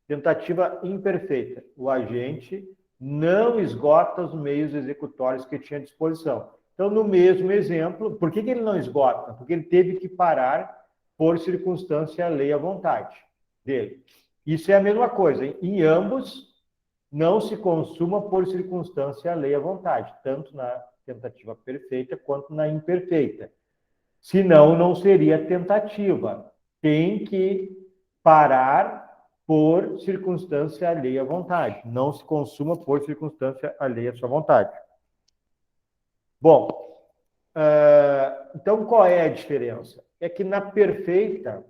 Tentativa imperfeita. O agente não esgota os meios executórios que tinha à disposição. Então, no mesmo exemplo, por que ele não esgota? Porque ele teve que parar por circunstância alheia à vontade dele. Isso é a mesma coisa. Em ambos, não se consuma por circunstância alheia à vontade, tanto na tentativa perfeita quanto na imperfeita. Senão, não seria tentativa. Tem que parar por circunstância alheia à vontade. Não se consuma por circunstância alheia à sua vontade. Bom, então qual é a diferença? É que na perfeita,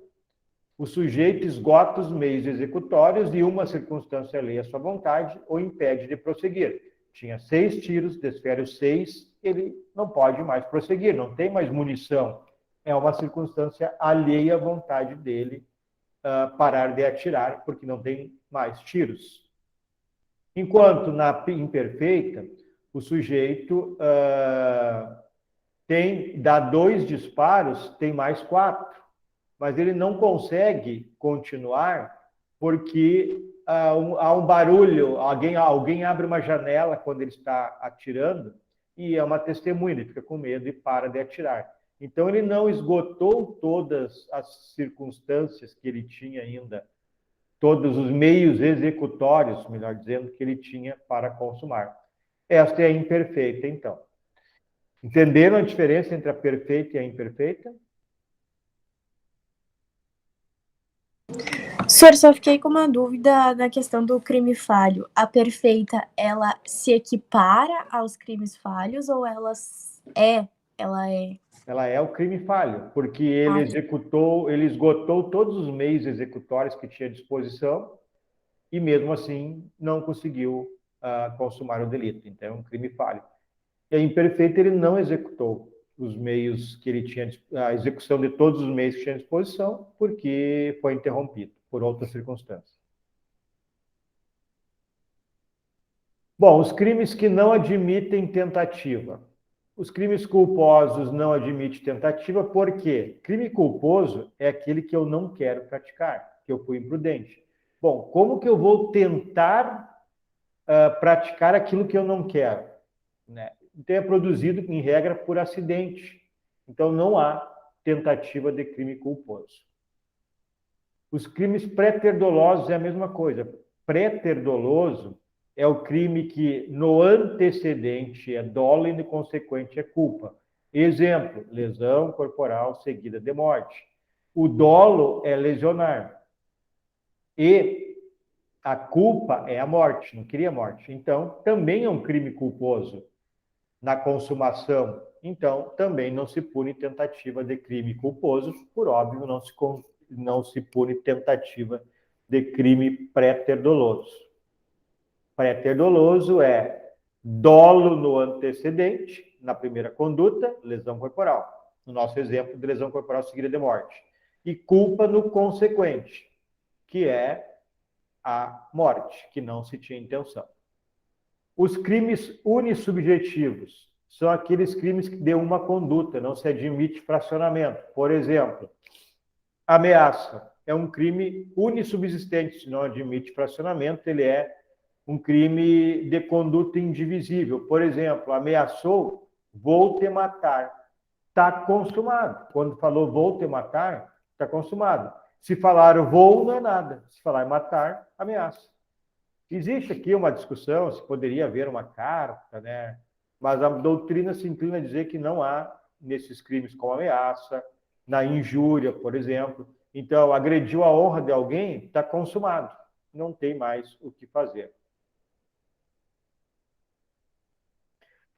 o sujeito esgota os meios executórios e uma circunstância alheia à sua vontade o impede de prosseguir. Tinha 6 tiros, desfere os 6, ele não pode mais prosseguir, não tem mais munição. É uma circunstância alheia à vontade dele parar de atirar, porque não tem mais tiros. Enquanto na imperfeita, o sujeito dá 2 disparos, tem mais 4, mas ele não consegue continuar porque há um barulho, alguém abre uma janela quando ele está atirando e é uma testemunha, ele fica com medo e para de atirar. Então, ele não esgotou todas as circunstâncias que ele tinha ainda, todos os meios executórios, melhor dizendo, que ele tinha para consumar. Esta é a imperfeita, então. Entenderam a diferença entre a perfeita e a imperfeita? Senhor, só fiquei com uma dúvida na questão do crime falho. A perfeita, ela se equipara aos crimes falhos ou ela é? Ela é o crime falho, porque ele ele esgotou todos os meios executórios que tinha à disposição e mesmo assim não conseguiu consumar o delito. Então, é um crime falho. E a imperfeita, ele não executou os meios que ele tinha, a execução de todos os meios que tinha à disposição, porque foi interrompido por outras circunstâncias. Bom, os crimes que não admitem tentativa. Os crimes culposos não admitem tentativa, porque crime culposo é aquele que eu não quero praticar, que eu fui imprudente. Bom, como que eu vou tentar praticar aquilo que eu não quero? Né? Então, é produzido, em regra, por acidente. Então, não há tentativa de crime culposo. Os crimes pré-terdolosos é a mesma coisa. Pré-terdoloso é o crime que no antecedente é dolo e no consequente é culpa. Exemplo, lesão corporal seguida de morte. O dolo é lesionar. E a culpa é a morte, não queria morte. Então, também é um crime culposo na consumação. Então, também não se pune tentativa de crime culposo, por óbvio, não se pune tentativa de crime pré-terdoloso. Pré-terdoloso é dolo no antecedente, na primeira conduta, lesão corporal. No nosso exemplo de lesão corporal seguida de morte. E culpa no consequente, que é a morte, que não se tinha intenção. Os crimes unissubjetivos são aqueles crimes que de uma conduta, não se admite fracionamento. Por exemplo, ameaça é um crime unissubsistente, se não admite fracionamento, ele é um crime de conduta indivisível. Por exemplo, ameaçou, vou te matar. Está consumado. Quando falou vou te matar, está consumado. Se falar vou, não é nada. Se falar matar, ameaça. Existe aqui uma discussão se poderia haver uma carta, né? Mas a doutrina se inclina a dizer que não há nesses crimes como ameaça, na injúria, por exemplo. Então, agrediu a honra de alguém, está consumado. Não tem mais o que fazer.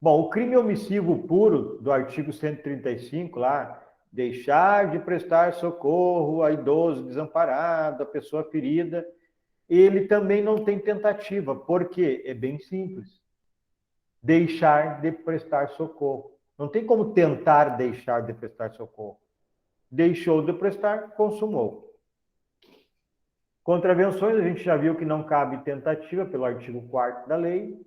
Bom, o crime omissivo puro do artigo 135 lá, deixar de prestar socorro a idoso desamparado, a pessoa ferida, ele também não tem tentativa. Por quê? É bem simples. Deixar de prestar socorro. Não tem como tentar deixar de prestar socorro. Deixou de prestar, consumou. Contravenções, a gente já viu que não cabe tentativa pelo artigo 4º da lei.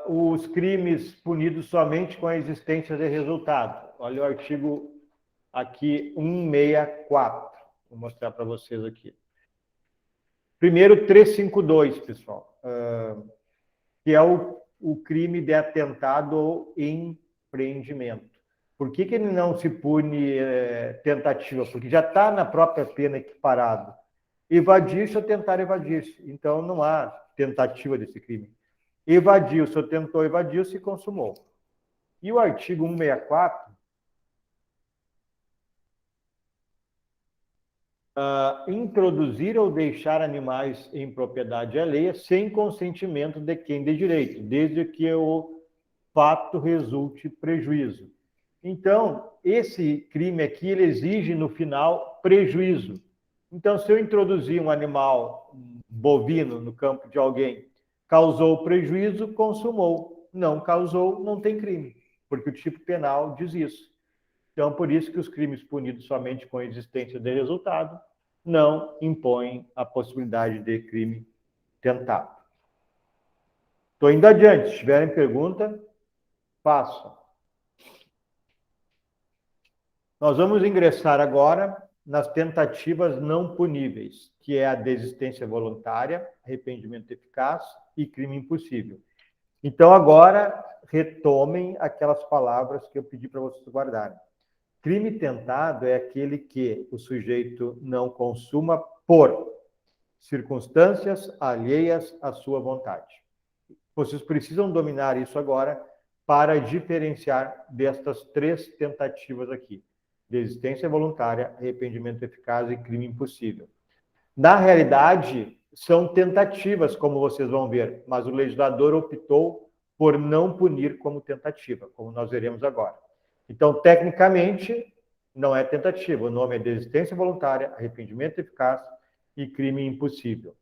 Os crimes punidos somente com a existência de resultado. Olha o artigo aqui 164. Vou mostrar para vocês aqui. Primeiro, 352, pessoal, que é o crime de atentado ou empreendimento. Por que ele não se pune tentativa? Porque já está na própria pena equiparado. Evadir-se ou tentar evadir-se. Então, não há tentativa desse crime. Evadiu-se ou tentou evadir-se e consumou. E o artigo 164, introduzir ou deixar animais em propriedade alheia sem consentimento de quem de direito, desde que o fato resulte prejuízo. Então, esse crime aqui, ele exige no final prejuízo. Então, se eu introduzir um animal bovino no campo de alguém, causou prejuízo, consumou. Não causou, não tem crime, porque o tipo penal diz isso. Então, por isso que os crimes punidos somente com a existência de resultado não impõem a possibilidade de crime tentado. Estou indo adiante. Se tiverem pergunta, façam. Nós vamos ingressar agora nas tentativas não puníveis, que é a desistência voluntária, arrependimento eficaz e crime impossível. Então, agora, retomem aquelas palavras que eu pedi para vocês guardarem. Crime tentado é aquele que o sujeito não consuma por circunstâncias alheias à sua vontade. Vocês precisam dominar isso agora para diferenciar destas três tentativas aqui: desistência voluntária, arrependimento eficaz e crime impossível. Na realidade, são tentativas, como vocês vão ver, mas o legislador optou por não punir como tentativa, como nós veremos agora. Então, tecnicamente, não é tentativa. O nome é desistência voluntária, arrependimento eficaz e crime impossível.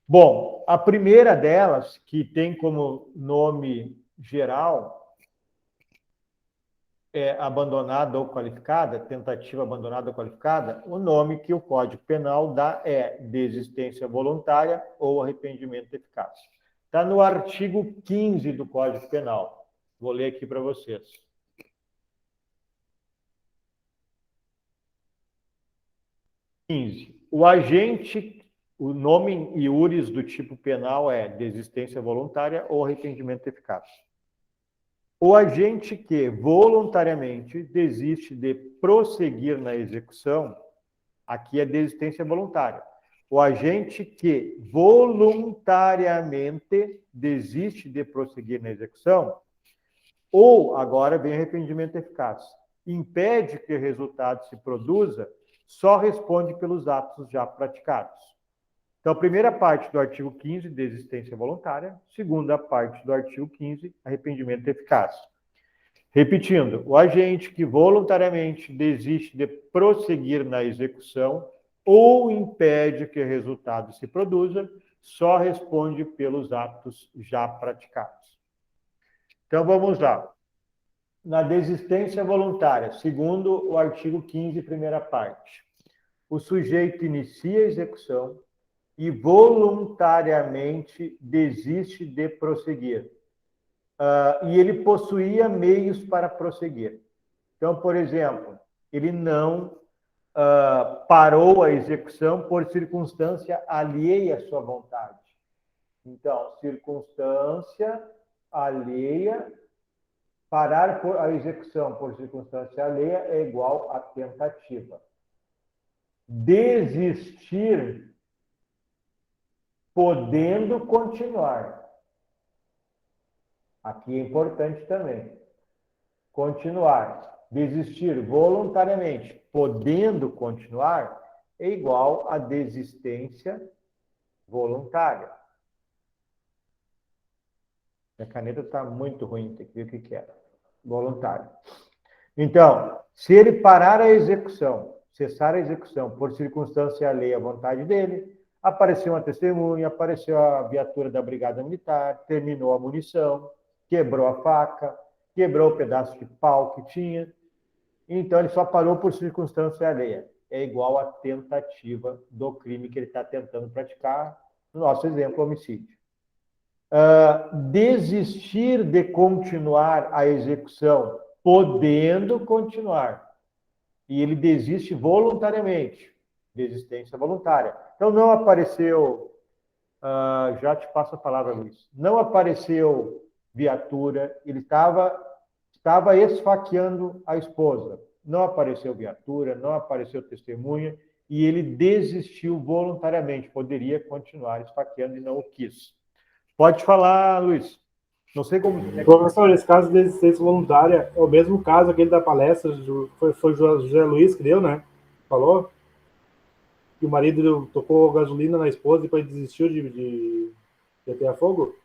Bom, a primeira delas, que tem como nome geral, é abandonada ou qualificada, tentativa abandonada ou qualificada, o nome que o Código Penal dá é desistência voluntária ou arrependimento eficaz. Está no artigo 15 do Código Penal. Vou ler aqui para vocês. O agente, o nome iuris do tipo penal é desistência voluntária ou arrependimento eficaz. O agente que voluntariamente desiste de prosseguir na execução, aqui é desistência voluntária. O agente que voluntariamente desiste de prosseguir na execução, ou, agora vem arrependimento eficaz, impede que o resultado se produza, só responde pelos atos já praticados. Então, a primeira parte do artigo 15, desistência voluntária. Segunda parte do artigo 15, arrependimento eficaz. Repetindo, o agente que voluntariamente desiste de prosseguir na execução ou impede que o resultado se produza, só responde pelos atos já praticados. Então, vamos lá. Na desistência voluntária, segundo o artigo 15, primeira parte, o sujeito inicia a execução e voluntariamente desiste de prosseguir. E ele possuía meios para prosseguir. Então, por exemplo, ele não parou a execução por circunstância alheia à sua vontade. Então, circunstância alheia, parar a execução por circunstância alheia é igual a tentativa. Desistir podendo continuar. Aqui é importante também. Continuar. Desistir voluntariamente, podendo continuar, é igual a desistência voluntária. A caneta está muito ruim, tem que ver o que é. Voluntário. Então, se ele parar a execução, cessar a execução por circunstância alheia à vontade dele, apareceu uma testemunha, apareceu a viatura da Brigada Militar, terminou a munição, quebrou a faca, quebrou o pedaço de pau que tinha, então ele só parou por circunstância alheia. É igual à tentativa do crime que ele está tentando praticar, no nosso exemplo, homicídio. Desistir de continuar a execução, podendo continuar. E ele desiste voluntariamente. Desistência voluntária. Então, não apareceu... já te passo a palavra, Luiz. Não apareceu viatura, ele estava esfaqueando a esposa. Não apareceu viatura, não apareceu testemunha, e ele desistiu voluntariamente. Poderia continuar esfaqueando e não o quis. Pode falar, Luiz. Não sei como... Professor, esse caso de desistência voluntária é o mesmo caso aquele da palestra, foi o José Luiz que deu, né? Falou que o marido tocou gasolina na esposa e depois desistiu de atear fogo?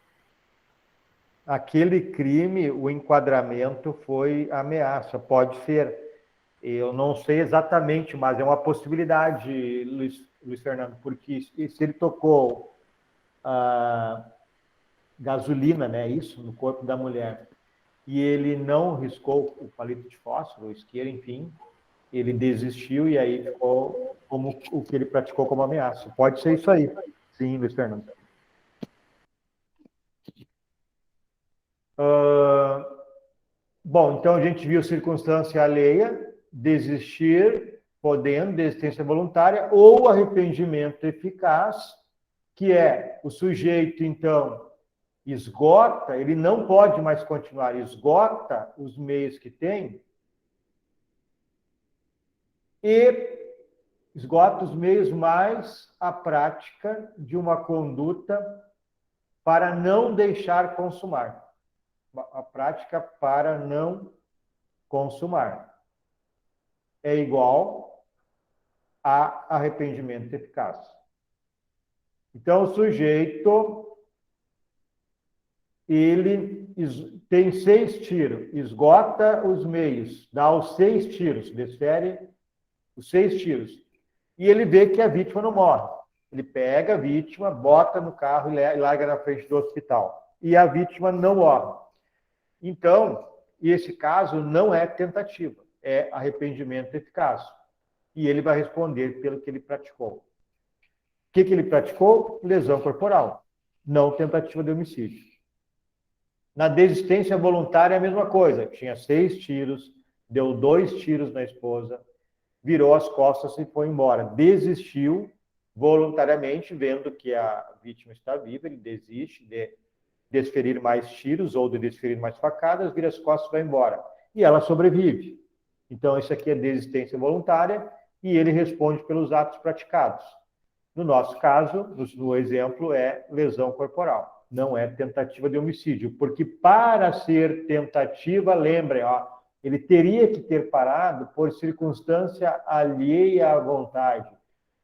Aquele crime, o enquadramento foi ameaça. Pode ser. Eu não sei exatamente, mas é uma possibilidade, Luiz Fernando, porque se ele tocou gasolina, né, isso, no corpo da mulher, e ele não riscou o palito de fósforo, o isqueiro, enfim, ele desistiu e aí ficou como o que ele praticou como ameaça. Pode ser isso aí. Sim, Luiz Fernando. Bom, então a gente viu circunstância alheia, desistir, podendo, desistência voluntária, ou arrependimento eficaz, que é o sujeito, então, esgota, ele não pode mais continuar, esgota os meios que tem e esgota os meios mais a prática de uma conduta para não deixar consumar. A prática para não consumar é igual a arrependimento eficaz. Então, o sujeito, ele tem 6 tiros, esgota os meios, dá os 6 tiros, desfere os 6 tiros, e ele vê que a vítima não morre. Ele pega a vítima, bota no carro e larga na frente do hospital. E a vítima não morre. Então, esse caso não é tentativa, é arrependimento eficaz. E ele vai responder pelo que ele praticou. O que ele praticou? Lesão corporal. não tentativa de homicídio. Na desistência voluntária é a mesma coisa. Tinha 6 tiros, deu 2 tiros na esposa, virou as costas e foi embora. Desistiu voluntariamente, vendo que a vítima está viva, ele desiste de desferir mais tiros ou de desferir mais facadas, vira as costas e vai embora. E ela sobrevive. Então, isso aqui é desistência voluntária e ele responde pelos atos praticados. No nosso caso, no exemplo, é lesão corporal. Não é tentativa de homicídio, porque para ser tentativa, lembrem, ele teria que ter parado por circunstância alheia à vontade.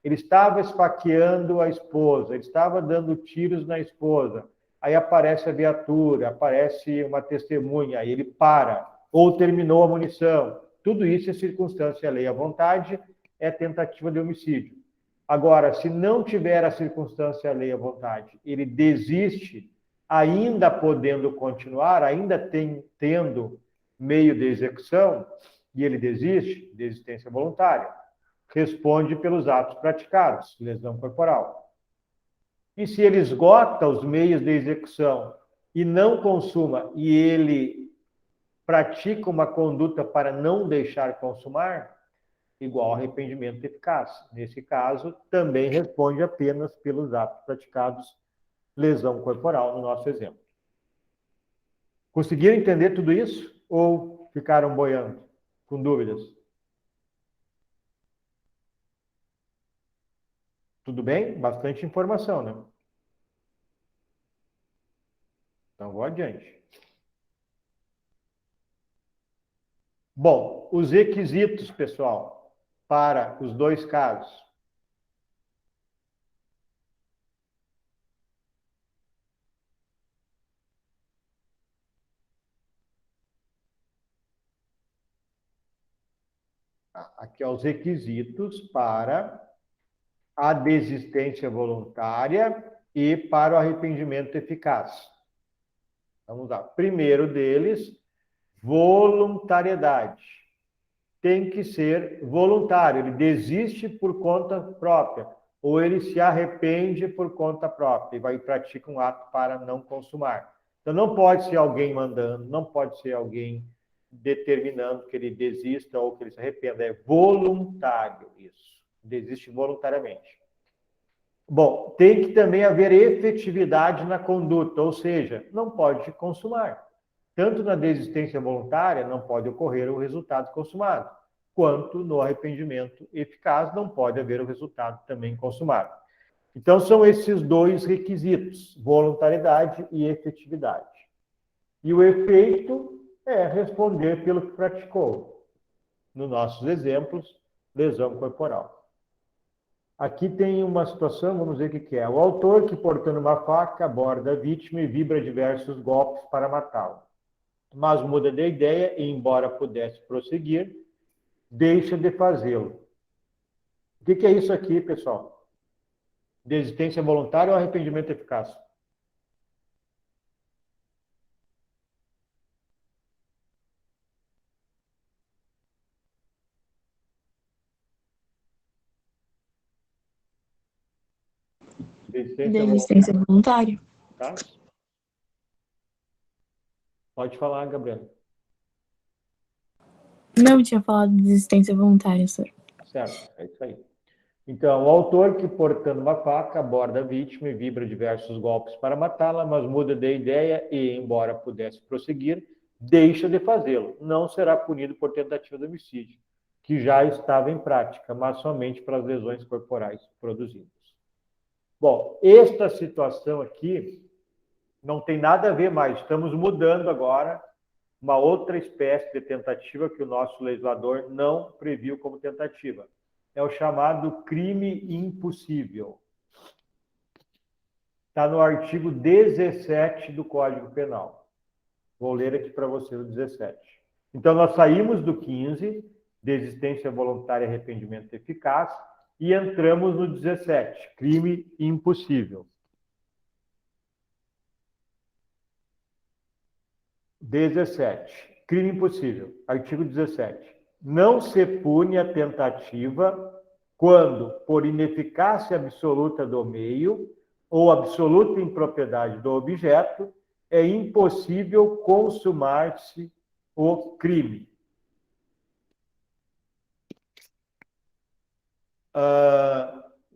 Ele estava esfaqueando a esposa, ele estava dando tiros na esposa. Aí aparece a viatura, aparece uma testemunha, aí ele para, ou terminou a munição. Tudo isso é circunstância alheia à vontade, é tentativa de homicídio. Agora, se não tiver a circunstância alheia à vontade, ele desiste, ainda podendo continuar, ainda tendo meio de execução, e ele desiste, desistência voluntária, responde pelos atos praticados, lesão corporal. E se ele esgota os meios de execução e não consuma, e ele pratica uma conduta para não deixar consumar, igual arrependimento eficaz. Nesse caso, também responde apenas pelos atos praticados, lesão corporal, no nosso exemplo. Conseguiram entender tudo isso? Ou ficaram boiando, com dúvidas? Tudo bem? Bastante informação, né? Então, vou adiante. Bom, os requisitos, pessoal, para os 2 casos. Aqui, os requisitos para a desistência voluntária e para o arrependimento eficaz. Vamos lá. Primeiro deles, voluntariedade. Tem que ser voluntário, ele desiste por conta própria, ou ele se arrepende por conta própria e vai praticar um ato para não consumar. Então, não pode ser alguém mandando, não pode ser alguém determinando que ele desista ou que ele se arrependa. É voluntário isso. Desiste voluntariamente. Bom, tem que também haver efetividade na conduta, ou seja, não pode consumar. Tanto na desistência voluntária não pode ocorrer o resultado consumado, quanto no arrependimento eficaz não pode haver o resultado também consumado. Então, são esses 2 requisitos, voluntariedade e efetividade. E o efeito é responder pelo que praticou. Nos nossos exemplos, lesão corporal. Aqui tem uma situação, vamos ver o que é. O autor que, portando uma faca, aborda a vítima e vibra diversos golpes para matá-la. Mas muda de ideia e, embora pudesse prosseguir, deixa de fazê-lo. O que é isso aqui, pessoal? Desistência voluntária ou arrependimento eficaz? Desistência voluntária. Tá? Pode falar, Gabriela. Não tinha falado de desistência voluntária, senhor. Certo, é isso aí. Então, o autor que, portando uma faca, aborda a vítima e vibra diversos golpes para matá-la, mas muda de ideia e, embora pudesse prosseguir, deixa de fazê-lo. Não será punido por tentativa de homicídio, que já estava em prática, mas somente para as lesões corporais produzidas. Bom, esta situação aqui não tem nada a ver mais. Estamos mudando agora uma outra espécie de tentativa que o nosso legislador não previu como tentativa. É o chamado crime impossível. Está no artigo 17 do Código Penal. Vou ler aqui para você o 17. Então, nós saímos do 15, desistência voluntária e arrependimento eficaz, e entramos no 17, crime impossível. 17, crime impossível, artigo 17. Não se pune a tentativa quando, por ineficácia absoluta do meio ou absoluta impropriedade do objeto, é impossível consumar-se o crime.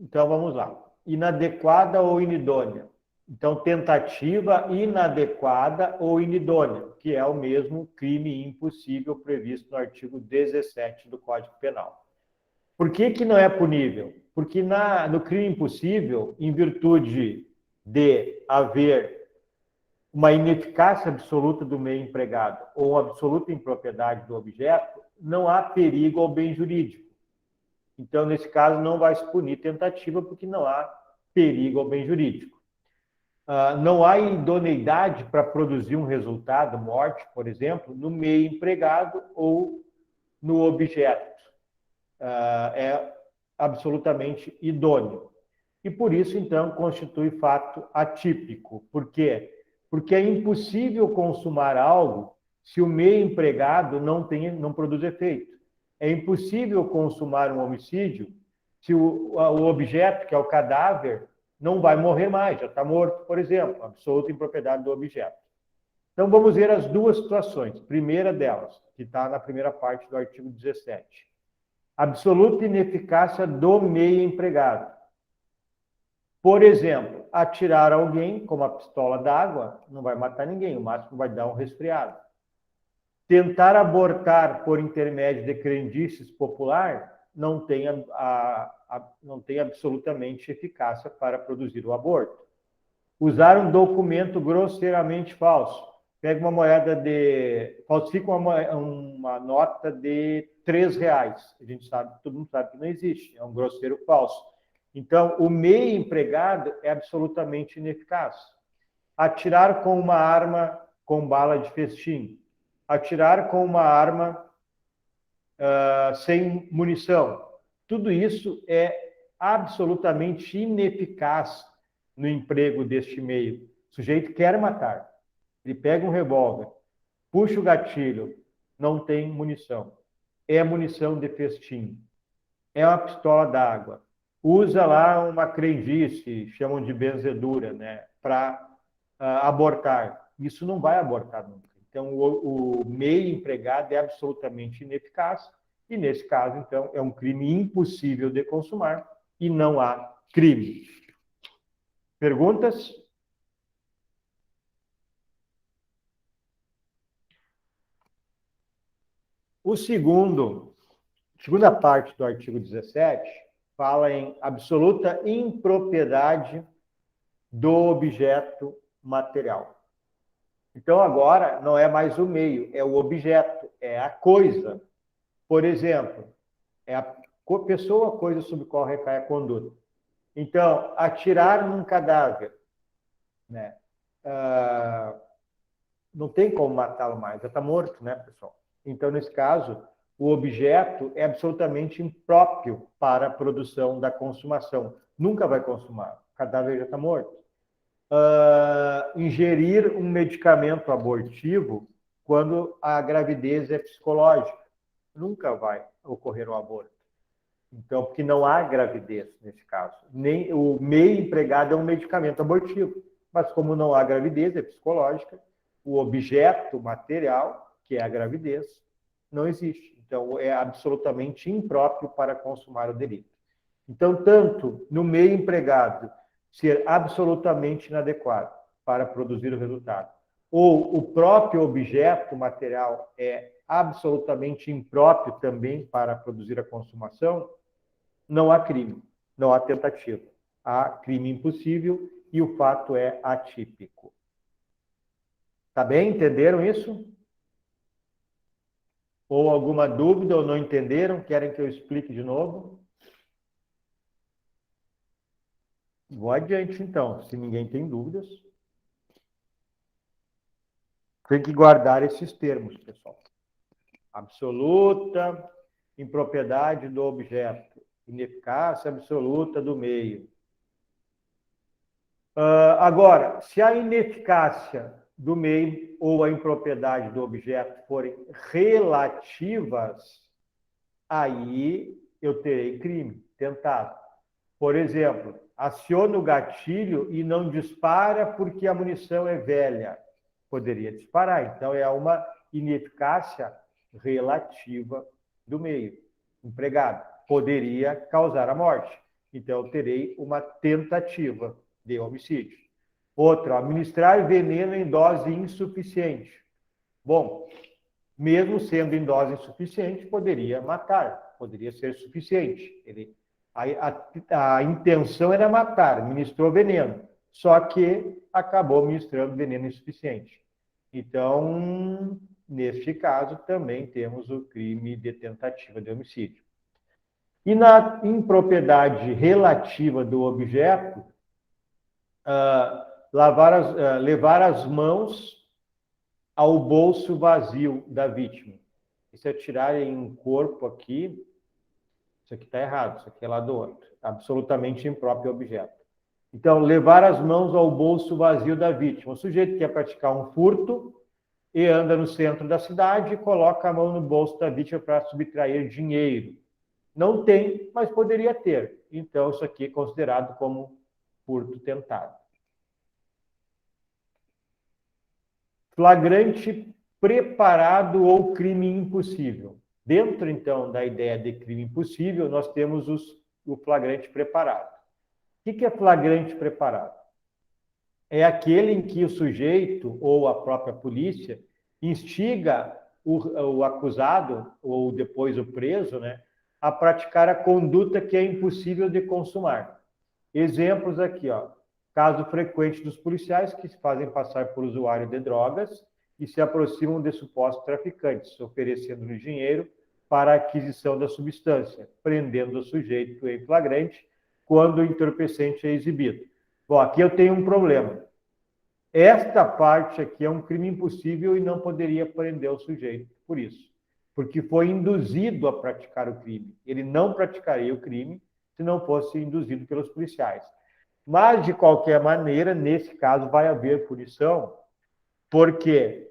Então, vamos lá. Inadequada ou inidônea. Então, tentativa inadequada ou inidônea, que é o mesmo crime impossível previsto no artigo 17 do Código Penal. Por que não é punível? Porque no crime impossível, em virtude de haver uma ineficácia absoluta do meio empregado ou uma absoluta impropriedade do objeto, não há perigo ao bem jurídico. Então, nesse caso, não vai se punir tentativa, porque não há perigo ao bem jurídico. Não há idoneidade para produzir um resultado, morte, por exemplo, no meio empregado ou no objeto. É absolutamente idôneo. E por isso, então, constitui fato atípico. Por quê? Porque é impossível consumar algo se o meio empregado não produz efeito. É impossível consumar um homicídio se o objeto, que é o cadáver, não vai morrer mais, já está morto, por exemplo, absoluta impropriedade do objeto. Então, vamos ver as duas situações. Primeira delas, que está na primeira parte do artigo 17. Absoluta ineficácia do meio empregado. Por exemplo, atirar alguém com uma pistola d'água não vai matar ninguém, o máximo vai dar um resfriado. Tentar abortar por intermédio de crendices popular não tem absolutamente eficácia para produzir o aborto. Usar um documento grosseiramente falso. Pega uma moeda falsifica uma nota de R$3. A gente sabe, todo mundo sabe que não existe, é um grosseiro falso. Então, o meio empregado é absolutamente ineficaz. Atirar com uma arma com bala de festim. Atirar com uma arma sem munição. Tudo isso é absolutamente ineficaz no emprego deste meio. O sujeito quer matar. Ele pega um revólver, puxa o gatilho, não tem munição. É munição de festim. É uma pistola d'água. Usa lá uma crendice, chamam de benzedura, né, para abortar. Isso não vai abortar nunca. Então, o meio empregado é absolutamente ineficaz e, nesse caso, então, é um crime impossível de consumar e não há crime. Perguntas? Segunda parte do artigo 17 fala em absoluta impropriedade do objeto material. Então, agora, não é mais o meio, é o objeto, é a coisa. Por exemplo, é a pessoa, coisa sobre qual recai a conduta. Então, atirar num cadáver, né? Não tem como matá-lo mais, já está morto, né, pessoal? Então, nesse caso, o objeto é absolutamente impróprio para a produção da consumação. Nunca vai consumar, o cadáver já está morto. Ingerir um medicamento abortivo quando a gravidez é psicológica. Nunca vai ocorrer o aborto. Então, porque não há gravidez nesse caso. Nem o meio empregado é um medicamento abortivo. Mas como não há gravidez, é psicológica, o objeto material, que é a gravidez, não existe. Então, é absolutamente impróprio para consumar o delito. Então, tanto no meio empregado ser absolutamente inadequado para produzir o resultado, ou o próprio objeto material é absolutamente impróprio também para produzir a consumação, não há crime, não há tentativa. Há crime impossível e o fato é atípico. Tá bem? Entenderam isso? Ou alguma dúvida ou não entenderam? Querem que eu explique de novo? Vou adiante, então, se ninguém tem dúvidas. Tem que guardar esses termos, pessoal. Absoluta impropriedade do objeto. Ineficácia absoluta do meio. Agora, se a ineficácia do meio ou a impropriedade do objeto forem relativas, aí eu terei crime tentado. Por exemplo, aciona o gatilho e não dispara porque a munição é velha. Poderia disparar. Então, é uma ineficácia relativa do meio empregado. Poderia causar a morte. Então, eu terei uma tentativa de homicídio. Outra, administrar veneno em dose insuficiente. Bom, mesmo sendo em dose insuficiente, poderia matar, poderia ser suficiente. A intenção era matar, ministrou veneno, só que acabou ministrando veneno insuficiente. Então, neste caso, também temos o crime de tentativa de homicídio. E na impropriedade relativa do objeto, levar as mãos ao bolso vazio da vítima. E se atirarem um corpo aqui, isso aqui está errado, isso aqui é lá do outro. Absolutamente impróprio objeto. Então, levar as mãos ao bolso vazio da vítima. O sujeito quer praticar um furto e anda no centro da cidade e coloca a mão no bolso da vítima para subtrair dinheiro. Não tem, mas poderia ter. Então, isso aqui é considerado como furto tentado. Flagrante preparado ou crime impossível. Dentro, então, da ideia de crime impossível, nós temos o flagrante preparado. O que é flagrante preparado? É aquele em que o sujeito ou a própria polícia instiga o acusado, ou depois o preso, né, a praticar a conduta que é impossível de consumar. Exemplos aqui, ó. Caso frequente dos policiais que se fazem passar por usuário de drogas e se aproximam de supostos traficantes, oferecendo-lhe dinheiro para a aquisição da substância, prendendo o sujeito em flagrante quando o entorpecente é exibido. Bom, aqui eu tenho um problema. Esta parte aqui é um crime impossível e não poderia prender o sujeito por isso, porque foi induzido a praticar o crime. Ele não praticaria o crime se não fosse induzido pelos policiais. Mas, de qualquer maneira, nesse caso, vai haver punição. Por quê?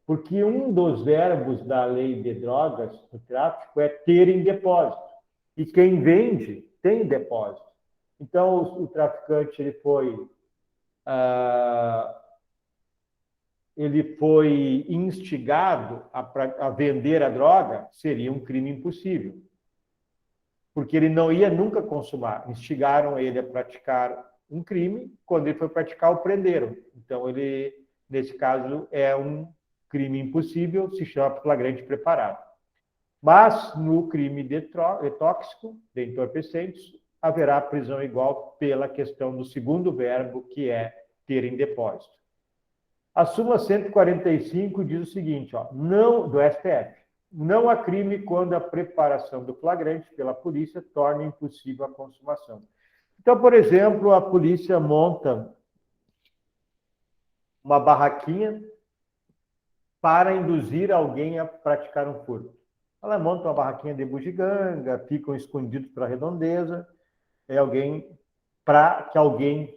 Porque um dos verbos da lei de drogas, do tráfico, é ter em depósito. E quem vende tem depósito. Então, o traficante ele foi instigado a vender a droga, seria um crime impossível. Porque ele não ia nunca consumar. Instigaram ele a praticar um crime, quando ele foi praticar, o prenderam. Então, ele, nesse caso, é um crime impossível, se chama flagrante preparado. Mas, no crime de tóxico, de entorpecentes, haverá prisão igual pela questão do segundo verbo, que é ter em depósito. A súmula 145 diz o seguinte, ó, não, do STF, não há crime quando a preparação do flagrante pela polícia torna impossível a consumação. Então, por exemplo, a polícia monta uma barraquinha para induzir alguém a praticar um furto. Ela monta uma barraquinha de bugiganga, ficam escondidos para a redondeza, para que alguém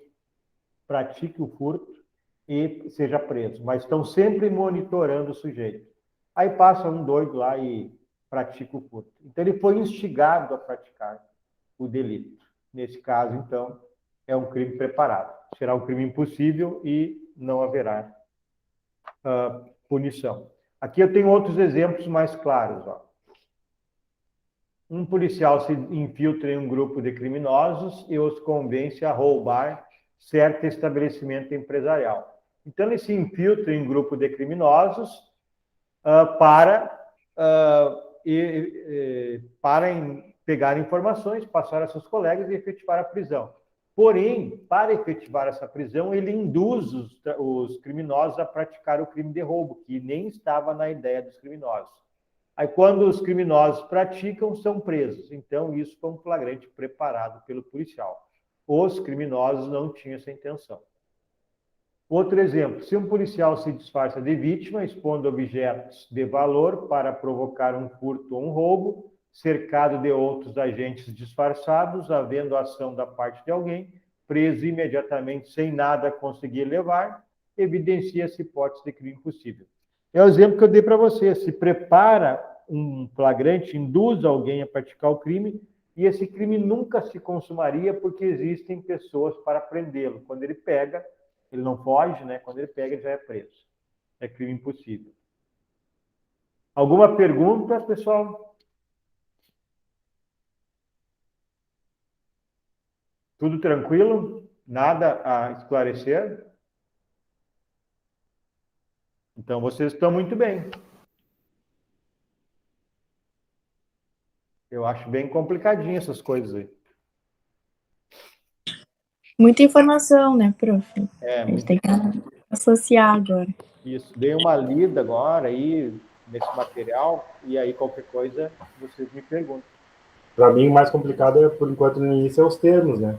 pratique o furto e seja preso. Mas estão sempre monitorando o sujeito. Aí passa um doido lá e pratica o furto. Então, ele foi instigado a praticar o delito. Nesse caso, então, é um crime preparado. Será um crime impossível e não haverá punição. Aqui eu tenho outros exemplos mais claros. Ó. Um policial se infiltra em um grupo de criminosos e os convence a roubar certo estabelecimento empresarial. Então, ele se infiltra em um grupo de criminosos para pegar informações, passar a seus colegas e efetivar a prisão. Porém, para efetivar essa prisão, ele induz os criminosos a praticar o crime de roubo, que nem estava na ideia dos criminosos. Aí, quando os criminosos praticam, são presos. Então, isso foi um flagrante preparado pelo policial. Os criminosos não tinham essa intenção. Outro exemplo, se um policial se disfarça de vítima, expondo objetos de valor para provocar um furto ou um roubo, cercado de outros agentes disfarçados, havendo ação da parte de alguém, preso imediatamente sem nada conseguir levar, evidencia-se hipótese de crime impossível. É o exemplo que eu dei para você. Se prepara um flagrante, induz alguém a praticar o crime, e esse crime nunca se consumaria porque existem pessoas para prendê-lo. Quando ele pega, ele não foge, né? Quando ele pega, ele já é preso. É crime impossível. Alguma pergunta, pessoal? Tudo tranquilo? Nada a esclarecer? Então, vocês estão muito bem. Eu acho bem complicadinho essas coisas aí. Muita informação, né, prof? É, A gente tem que associar agora. Isso. Dei uma lida agora aí nesse material e aí qualquer coisa vocês me perguntam. Para mim, o mais complicado, por enquanto, no início, é os termos, né?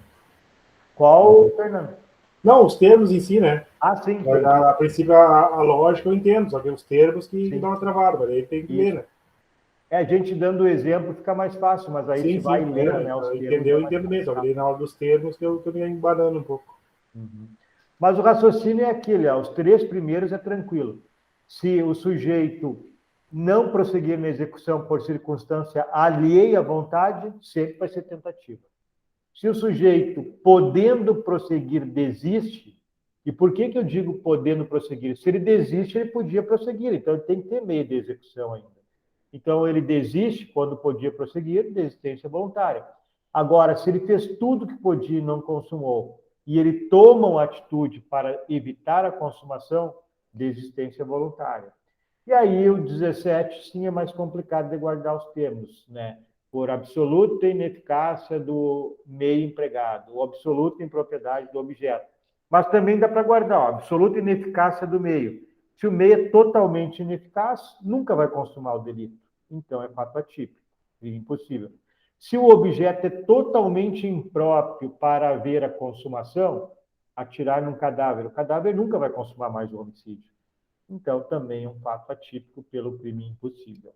Qual, Fernando? Não, os termos em si, né? Ah, sim. A princípio, a lógica eu entendo, só que os termos que dão uma travada, mas aí tem que ler, né? A gente dando o exemplo fica mais fácil, mas aí se vai ler, né, os termos. Entendeu, eu entendo mesmo, só que na hora dos termos que eu me embanando um pouco. Uhum. Mas o raciocínio é aquele, os 3 primeiros é tranquilo. Se o sujeito não prosseguir na execução por circunstância alheia à vontade, sempre vai ser tentativa. Se o sujeito, podendo prosseguir, desiste, e por que eu digo podendo prosseguir? Se ele desiste, ele podia prosseguir, então ele tem que ter meio de execução ainda. Então ele desiste quando podia prosseguir, desistência voluntária. Agora, se ele fez tudo que podia e não consumou, e ele toma uma atitude para evitar a consumação, desistência voluntária. E aí o 17, sim, é mais complicado de guardar os termos, né? Por absoluta ineficácia do meio empregado, ou absoluta impropriedade do objeto. Mas também dá para guardar, absoluta ineficácia do meio. Se o meio é totalmente ineficaz, nunca vai consumar o delito. Então é fato atípico, é impossível. Se o objeto é totalmente impróprio para haver a consumação, atirar num cadáver, o cadáver nunca vai consumar mais o homicídio. Então também é um fato atípico pelo crime impossível.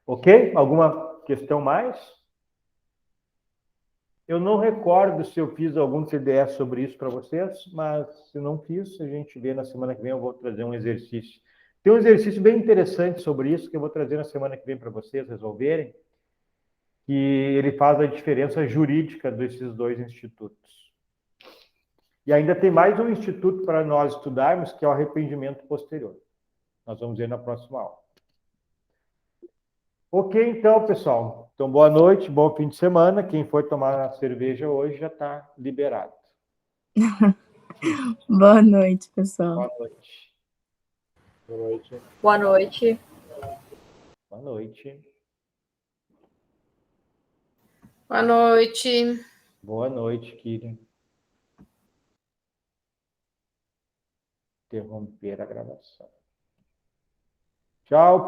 Ok? Alguma questão mais? Eu não recordo se eu fiz algum TDS sobre isso para vocês, mas se não fiz, a gente vê na semana que vem, eu vou trazer um exercício. Tem um exercício bem interessante sobre isso, que eu vou trazer na semana que vem para vocês resolverem, que ele faz a diferença jurídica desses 2 institutos. E ainda tem mais um instituto para nós estudarmos, que é o arrependimento posterior. Nós vamos ver na próxima aula. Ok, então, pessoal. Então, boa noite, bom fim de semana. Quem for tomar cerveja hoje já está liberado. Boa noite, pessoal. Boa noite. Boa noite. Boa noite. Boa noite. Boa noite. Boa noite, Kirian. Interromper a gravação. Tchau.